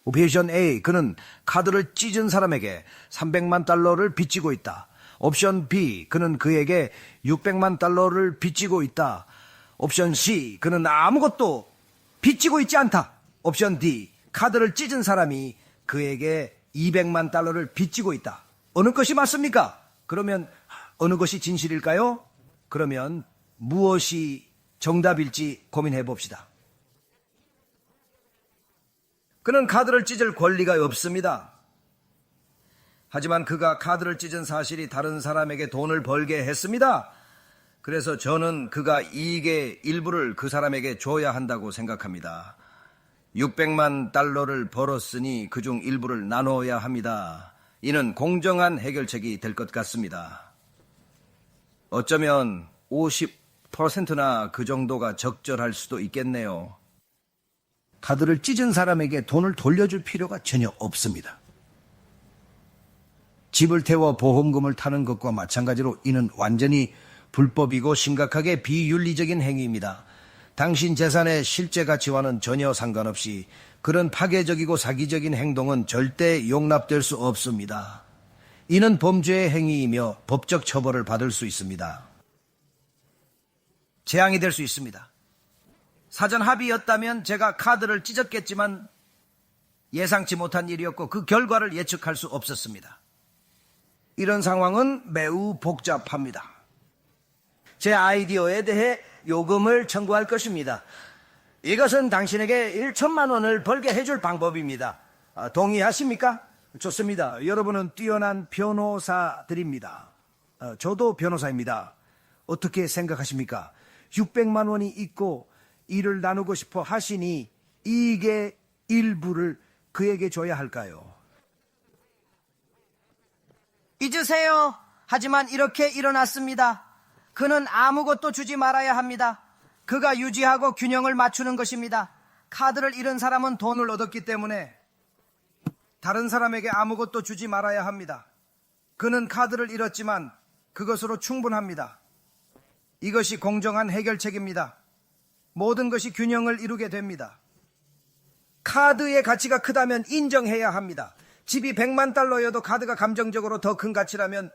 [SPEAKER 1] 옵션 A, 그는 카드를 찢은 사람에게 300만 달러를 빚지고 있다. 옵션 B, 그는 그에게 600만 달러를 빚지고 있다. 옵션 C, 그는 아무것도 빚지고 있지 않다. 옵션 D, 카드를 찢은 사람이 그에게 200만 달러를 빚지고 있다. 어느 것이 맞습니까? 그러면 어느 것이 진실일까요? 그러면 무엇이 정답일지 고민해 봅시다. 그는 카드를 찢을 권리가 없습니다. 하지만 그가 카드를 찢은 사실이 다른 사람에게 돈을 벌게 했습니다. 그래서 저는 그가 이익의 일부를 그 사람에게 줘야 한다고 생각합니다. 600만 달러를 벌었으니 그중 일부를 나눠야 합니다. 이는 공정한 해결책이 될 것 같습니다. 어쩌면 50%나 그 정도가 적절할 수도 있겠네요. 카드를 찢은 사람에게 돈을 돌려줄 필요가 전혀 없습니다. 집을 태워 보험금을 타는 것과 마찬가지로 이는 완전히 불법이고 심각하게 비윤리적인 행위입니다. 당신 재산의 실제 가치와는 전혀 상관없이 그런 파괴적이고 사기적인 행동은 절대 용납될 수 없습니다. 이는 범죄의 행위이며 법적 처벌을 받을 수 있습니다. 재앙이 될 수 있습니다. 사전 합의였다면 제가 카드를 찢었겠지만 예상치 못한 일이었고 그 결과를 예측할 수 없었습니다. 이런 상황은 매우 복잡합니다. 제 아이디어에 대해 요금을 청구할 것입니다. 이것은 당신에게 1천만 원을 벌게 해줄 방법입니다. 동의하십니까? 좋습니다. 여러분은 뛰어난 변호사들입니다. 저도 변호사입니다. 어떻게 생각하십니까? 600만 원이 있고 일을 나누고 싶어 하시니 이익의 일부를 그에게 줘야 할까요? 잊으세요. 하지만 이렇게 일어났습니다. 그는 아무것도 주지 말아야 합니다. 그가 유지하고 균형을 맞추는 것입니다. 카드를 잃은 사람은 돈을 얻었기 때문에 다른 사람에게 아무것도 주지 말아야 합니다. 그는 카드를 잃었지만 그것으로 충분합니다. 이것이 공정한 해결책입니다. 모든 것이 균형을 이루게 됩니다. 카드의 가치가 크다면 인정해야 합니다. 집이 100만 달러여도 카드가 감정적으로 더 큰 가치라면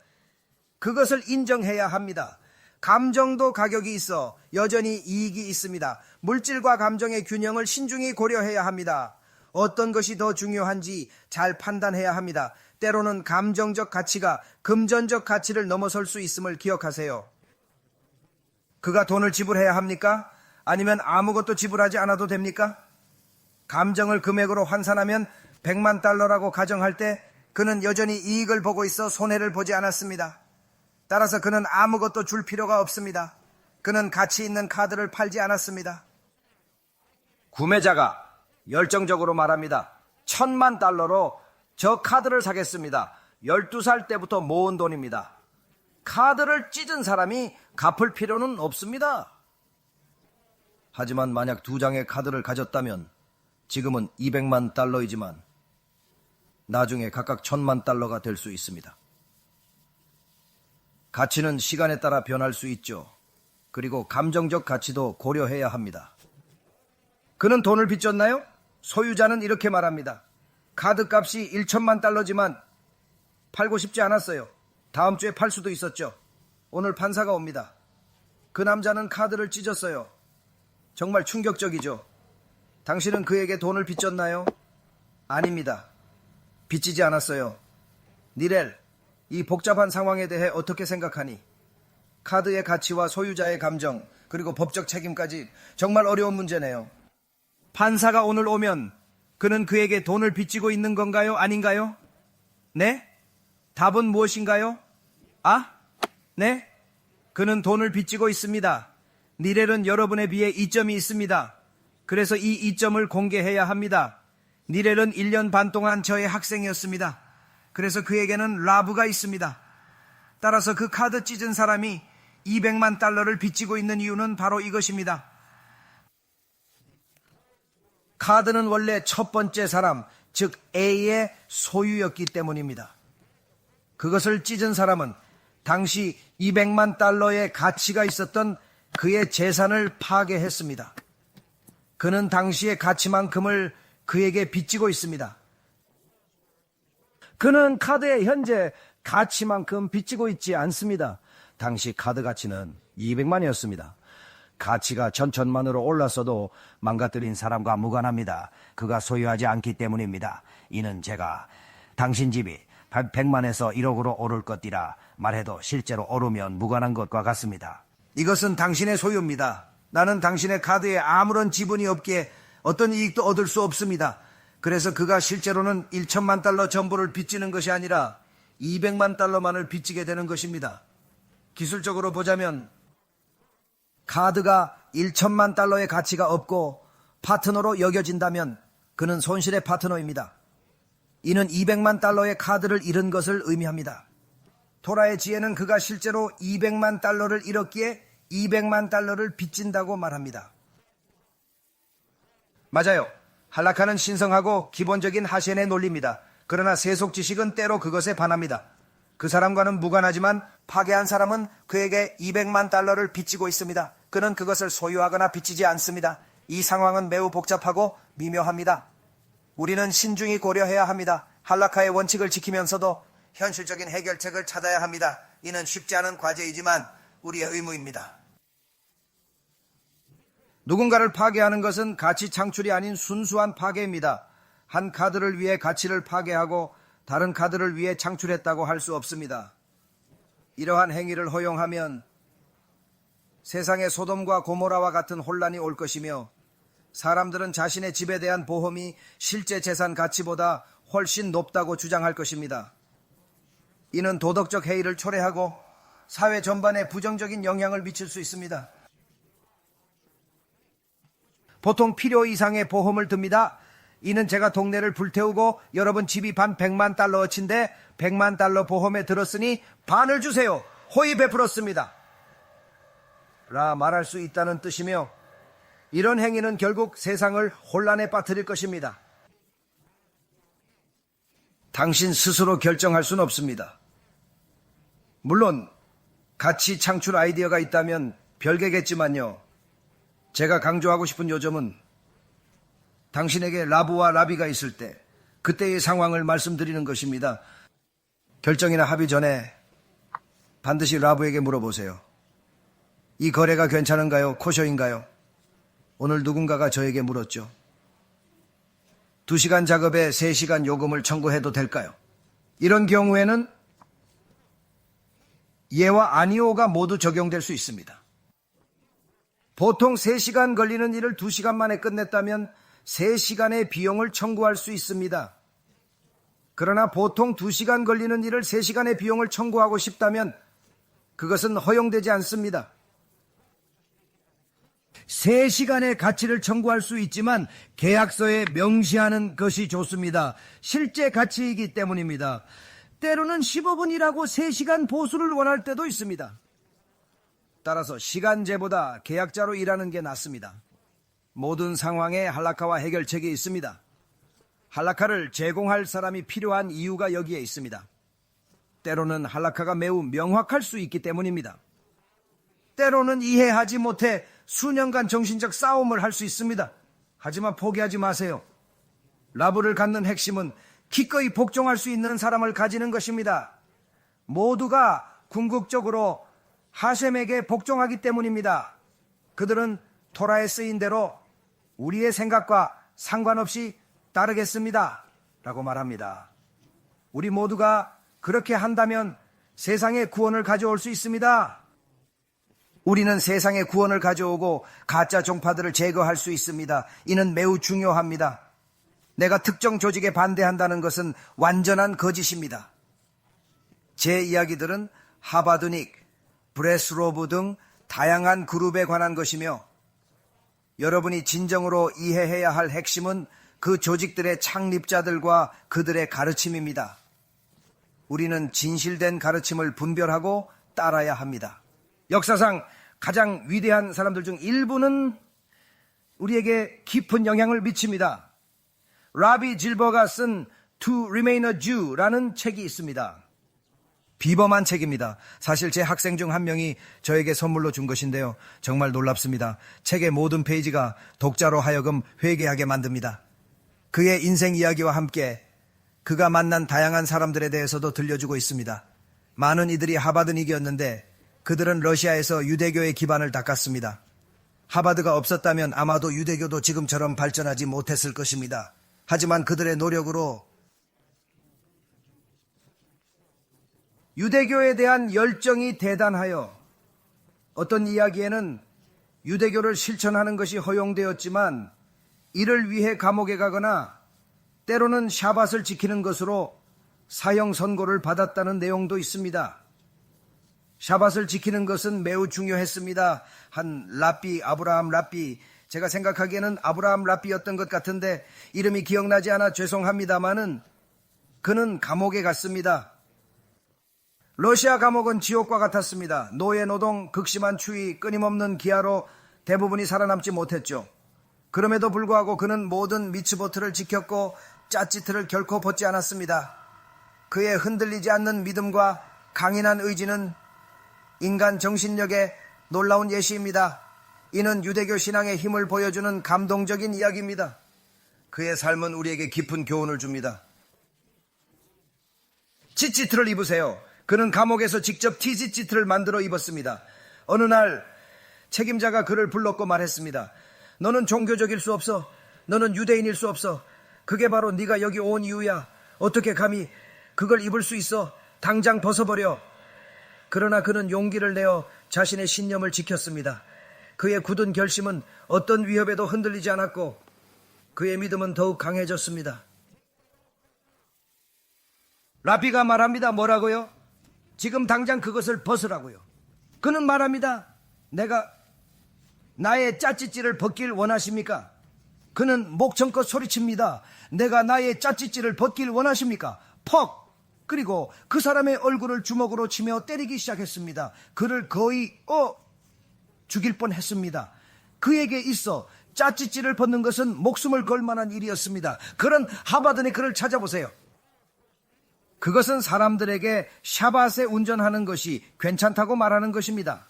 [SPEAKER 1] 그것을 인정해야 합니다. 감정도 가격이 있어 여전히 이익이 있습니다. 물질과 감정의 균형을 신중히 고려해야 합니다. 어떤 것이 더 중요한지 잘 판단해야 합니다. 때로는 감정적 가치가 금전적 가치를 넘어설 수 있음을 기억하세요. 그가 돈을 지불해야 합니까? 아니면 아무것도 지불하지 않아도 됩니까? 감정을 금액으로 환산하면 100만 달러라고 가정할 때 그는 여전히 이익을 보고 있어 손해를 보지 않았습니다. 따라서 그는 아무것도 줄 필요가 없습니다. 그는 가치 있는 카드를 팔지 않았습니다. 구매자가 열정적으로 말합니다. 1,000만 달러로 저 카드를 사겠습니다. 12살 때부터 모은 돈입니다. 카드를 찢은 사람이 갚을 필요는 없습니다. 하지만 만약 2장의 카드를 가졌다면 지금은 200만 달러이지만 나중에 각각 1,000만 달러가 될 수 있습니다. 가치는 시간에 따라 변할 수 있죠. 그리고 감정적 가치도 고려해야 합니다. 그는 돈을 빚졌나요? 소유자는 이렇게 말합니다. 카드 값이 1천만 달러지만 팔고 싶지 않았어요. 다음 주에 팔 수도 있었죠. 오늘 판사가 옵니다. 그 남자는 카드를 찢었어요. 정말 충격적이죠. 당신은 그에게 돈을 빚졌나요? 아닙니다. 빚지지 않았어요. 니렐, 이 복잡한 상황에 대해 어떻게 생각하니? 카드의 가치와 소유자의 감정, 그리고 법적 책임까지 정말 어려운 문제네요. 판사가 오늘 오면 그는 그에게 돈을 빚지고 있는 건가요? 아닌가요? 네? 답은 무엇인가요? 네? 그는 돈을 빚지고 있습니다. 니렐은 여러분에 비해 이점이 있습니다. 그래서 이 이점을 공개해야 합니다. 니렐은 1년 반 동안 저의 학생이었습니다. 그래서 그에게는 라브가 있습니다. 따라서 그 카드 찢은 사람이 200만 달러를 빚지고 있는 이유는 바로 이것입니다. 카드는 원래 첫 번째 사람, 즉 A의 소유였기 때문입니다. 그것을 찢은 사람은 당시 200만 달러의 가치가 있었던 그의 재산을 파괴했습니다. 그는 당시의 가치만큼을 그에게 빚지고 있습니다. 그는 카드의 현재 가치만큼 빚지고 있지 않습니다. 당시 카드 가치는 200만이었습니다. 가치가 천천만으로 올랐어도 망가뜨린 사람과 무관합니다. 그가 소유하지 않기 때문입니다. 이는 제가 당신 집이 100만에서 1억으로 오를 것이라 말해도 실제로 오르면 무관한 것과 같습니다. 이것은 당신의 소유입니다. 나는 당신의 카드에 아무런 지분이 없기에 어떤 이익도 얻을 수 없습니다. 그래서 그가 실제로는 1천만 달러 전부를 빚지는 것이 아니라 200만 달러만을 빚지게 되는 것입니다. 기술적으로 보자면 카드가 1천만 달러의 가치가 없고 파트너로 여겨진다면 그는 손실의 파트너입니다. 이는 200만 달러의 카드를 잃은 것을 의미합니다. 토라의 지혜는 그가 실제로 200만 달러를 잃었기에 200만 달러를 빚진다고 말합니다. 맞아요. 할라카는 신성하고 기본적인 하센의 논리입니다. 그러나 세속 지식은 때로 그것에 반합니다. 그 사람과는 무관하지만 파괴한 사람은 그에게 200만 달러를 빚지고 있습니다. 그는 그것을 소유하거나 빚지지 않습니다. 이 상황은 매우 복잡하고 미묘합니다. 우리는 신중히 고려해야 합니다. 할라카의 원칙을 지키면서도 현실적인 해결책을 찾아야 합니다. 이는 쉽지 않은 과제이지만 우리의 의무입니다. 누군가를 파괴하는 것은 가치 창출이 아닌 순수한 파괴입니다. 한 카드를 위해 가치를 파괴하고 다른 카드를 위해 창출했다고 할 수 없습니다. 이러한 행위를 허용하면 세상에 소돔과 고모라와 같은 혼란이 올 것이며 사람들은 자신의 집에 대한 보험이 실제 재산 가치보다 훨씬 높다고 주장할 것입니다. 이는 도덕적 해이를 초래하고 사회 전반에 부정적인 영향을 미칠 수 있습니다. 보통 필요 이상의 보험을 듭니다. 이는 제가 동네를 불태우고 여러분 집이 반 100만 달러어치인데 100만 달러 보험에 들었으니 반을 주세요. 호의 베풀었습니다. 라 말할 수 있다는 뜻이며 이런 행위는 결국 세상을 혼란에 빠뜨릴 것입니다. 당신 스스로 결정할 수는 없습니다. 물론 가치 창출 아이디어가 있다면 별개겠지만요. 제가 강조하고 싶은 요점은 당신에게 라브와 라비가 있을 때 그때의 상황을 말씀드리는 것입니다. 결정이나 합의 전에 반드시 라브에게 물어보세요. 이 거래가 괜찮은가요? 코셔인가요? 오늘 누군가가 저에게 물었죠. 2시간 작업에 3시간 요금을 청구해도 될까요? 이런 경우에는 예와 아니오가 모두 적용될 수 있습니다. 보통 3시간 걸리는 일을 2시간 만에 끝냈다면 3시간의 비용을 청구할 수 있습니다. 그러나 보통 2시간 걸리는 일을 3시간의 비용을 청구하고 싶다면 그것은 허용되지 않습니다. 3시간의 가치를 청구할 수 있지만 계약서에 명시하는 것이 좋습니다. 실제 가치이기 때문입니다. 때로는 15분 일하고 3시간 보수를 원할 때도 있습니다. 따라서 시간제보다 계약자로 일하는 게 낫습니다. 모든 상황에 할라카와 해결책이 있습니다. 할라카를 제공할 사람이 필요한 이유가 여기에 있습니다. 때로는 할라카가 매우 명확할 수 있기 때문입니다. 때로는 이해하지 못해 수년간 정신적 싸움을 할 수 있습니다. 하지만 포기하지 마세요. 라브를 갖는 핵심은 기꺼이 복종할 수 있는 사람을 가지는 것입니다. 모두가 궁극적으로 하셈에게 복종하기 때문입니다. 그들은 토라에 쓰인 대로 우리의 생각과 상관없이 따르겠습니다. 라고 말합니다. 우리 모두가 그렇게 한다면 세상에 구원을 가져올 수 있습니다. 우리는 세상에 구원을 가져오고 가짜 종파들을 제거할 수 있습니다. 이는 매우 중요합니다. 내가 특정 조직에 반대한다는 것은 완전한 거짓입니다. 제 이야기들은 하바드닉, 브레스로브 등 다양한 그룹에 관한 것이며 여러분이 진정으로 이해해야 할 핵심은 그 조직들의 창립자들과 그들의 가르침입니다. 우리는 진실된 가르침을 분별하고 따라야 합니다. 역사상 가장 위대한 사람들 중 일부는 우리에게 깊은 영향을 미칩니다. 라비 질버가 쓴 To Remain a Jew라는 책이 있습니다. 비범한 책입니다. 사실 제 학생 중 한 명이 저에게 선물로 준 것인데요. 정말 놀랍습니다. 책의 모든 페이지가 독자로 하여금 회개하게 만듭니다. 그의 인생 이야기와 함께 그가 만난 다양한 사람들에 대해서도 들려주고 있습니다. 많은 이들이 하버드닉이었는데 그들은 러시아에서 유대교의 기반을 닦았습니다. 하버드가 없었다면 아마도 유대교도 지금처럼 발전하지 못했을 것입니다. 하지만 그들의 노력으로 유대교에 대한 열정이 대단하여 어떤 이야기에는 유대교를 실천하는 것이 허용되었지만 이를 위해 감옥에 가거나 때로는 샤밧을 지키는 것으로 사형 선고를 받았다는 내용도 있습니다. 샤밧을 지키는 것은 매우 중요했습니다. 한 라삐, 아브라함 라삐, 제가 생각하기에는 아브라함 라삐였던 것 같은데 이름이 기억나지 않아 죄송합니다마는 그는 감옥에 갔습니다. 러시아 감옥은 지옥과 같았습니다. 노예 노동, 극심한 추위, 끊임없는 기아로 대부분이 살아남지 못했죠. 그럼에도 불구하고 그는 모든 미츠보트를 지켰고 짜찌트를 결코 벗지 않았습니다. 그의 흔들리지 않는 믿음과 강인한 의지는 인간 정신력의 놀라운 예시입니다. 이는 유대교 신앙의 힘을 보여주는 감동적인 이야기입니다. 그의 삶은 우리에게 깊은 교훈을 줍니다. 찌찌트를 입으세요. 그는 감옥에서 직접 티지찌트를 만들어 입었습니다. 어느 날 책임자가 그를 불렀고 말했습니다. 너는 종교적일 수 없어. 너는 유대인일 수 없어. 그게 바로 네가 여기 온 이유야. 어떻게 감히 그걸 입을 수 있어? 당장 벗어버려. 그러나 그는 용기를 내어 자신의 신념을 지켰습니다. 그의 굳은 결심은 어떤 위협에도 흔들리지 않았고 그의 믿음은 더욱 강해졌습니다. 라비가 말합니다. 뭐라고요? 지금 당장 그것을 벗으라고요. 그는 말합니다. 내가 나의 짜찌찌를 벗길 원하십니까? 그는 목청껏 소리칩니다. 내가 나의 짜찌찌를 벗길 원하십니까? 퍽! 그리고 그 사람의 얼굴을 주먹으로 치며 때리기 시작했습니다. 그를 거의 죽일 뻔했습니다. 그에게 있어 짜찌찌를 벗는 것은 목숨을 걸 만한 일이었습니다. 그런 하바든이 그를 찾아보세요. 그것은 사람들에게 샤밧에 운전하는 것이 괜찮다고 말하는 것입니다.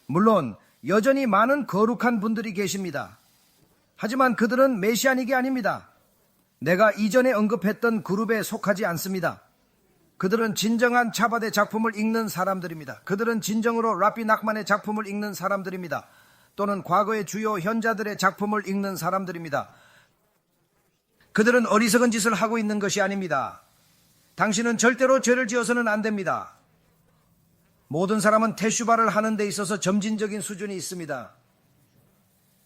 [SPEAKER 1] 물론 여전히 많은 거룩한 분들이 계십니다. 하지만 그들은 메시아닉이 아닙니다. 내가 이전에 언급했던 그룹에 속하지 않습니다. 그들은 진정한 차바의 작품을 읽는 사람들입니다. 그들은 진정으로 라비 낙만의 작품을 읽는 사람들입니다. 또는 과거의 주요 현자들의 작품을 읽는 사람들입니다. 그들은 어리석은 짓을 하고 있는 것이 아닙니다. 당신은 절대로 죄를 지어서는 안 됩니다. 모든 사람은 테슈바를 하는 데 있어서 점진적인 수준이 있습니다.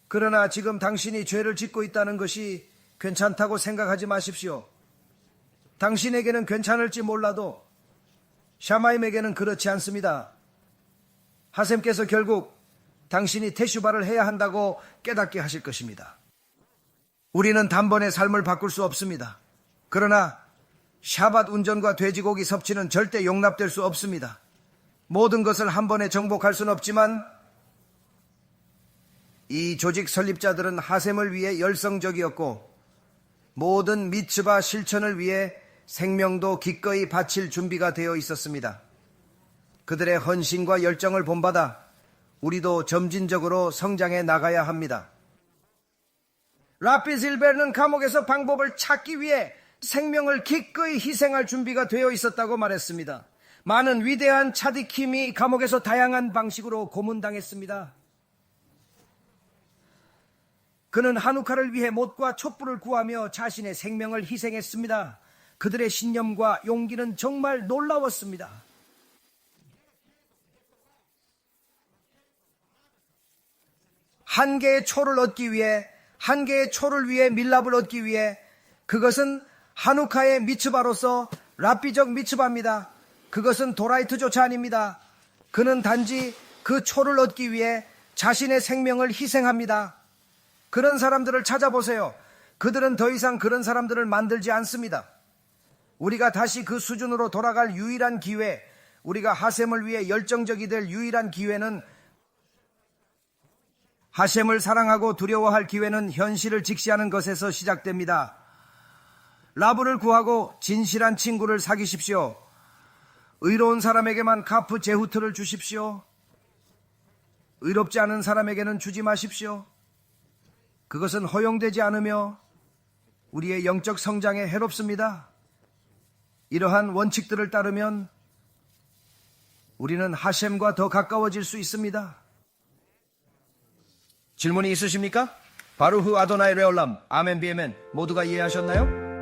[SPEAKER 1] 그러나 지금 당신이 죄를 짓고 있다는 것이 괜찮다고 생각하지 마십시오. 당신에게는 괜찮을지 몰라도 샤마임에게는 그렇지 않습니다. 하셈께서 결국 당신이 테슈바를 해야 한다고 깨닫게 하실 것입니다. 우리는 단번에 삶을 바꿀 수 없습니다. 그러나 샤밧 운전과 돼지고기 섭취는 절대 용납될 수 없습니다. 모든 것을 한 번에 정복할 수는 없지만 이 조직 설립자들은 하셈을 위해 열성적이었고 모든 미츠바 실천을 위해 생명도 기꺼이 바칠 준비가 되어 있었습니다. 그들의 헌신과 열정을 본받아 우리도 점진적으로 성장해 나가야 합니다. 라피 실베르는 감옥에서 방법을 찾기 위해 생명을 기꺼이 희생할 준비가 되어 있었다고 말했습니다. 많은 위대한 차디킴이 감옥에서 다양한 방식으로 고문당했습니다. 그는 한우카를 위해 못과 촛불을 구하며 자신의 생명을 희생했습니다. 그들의 신념과 용기는 정말 놀라웠습니다. 한 개의 초를 얻기 위해, 한 개의 초를 위해 밀랍을 얻기 위해, 그것은 한우카의 미츠바로서 랍비적 미츠바입니다. 그것은 도라이트조차 아닙니다. 그는 단지 그 초를 얻기 위해 자신의 생명을 희생합니다. 그런 사람들을 찾아보세요. 그들은 더 이상 그런 사람들을 만들지 않습니다. 우리가 다시 그 수준으로 돌아갈 유일한 기회, 우리가 하셈을 위해 열정적이 될 유일한 기회는, 하셈을 사랑하고 두려워할 기회는 현실을 직시하는 것에서 시작됩니다. 라브를 구하고 진실한 친구를 사귀십시오. 의로운 사람에게만 카프 제후트를 주십시오. 의롭지 않은 사람에게는 주지 마십시오. 그것은 허용되지 않으며 우리의 영적 성장에 해롭습니다. 이러한 원칙들을 따르면 우리는 하셈과 더 가까워질 수 있습니다. 질문이 있으십니까? 바루흐 아도나이 레올람, 아멘 비에멘 모두가 이해하셨나요?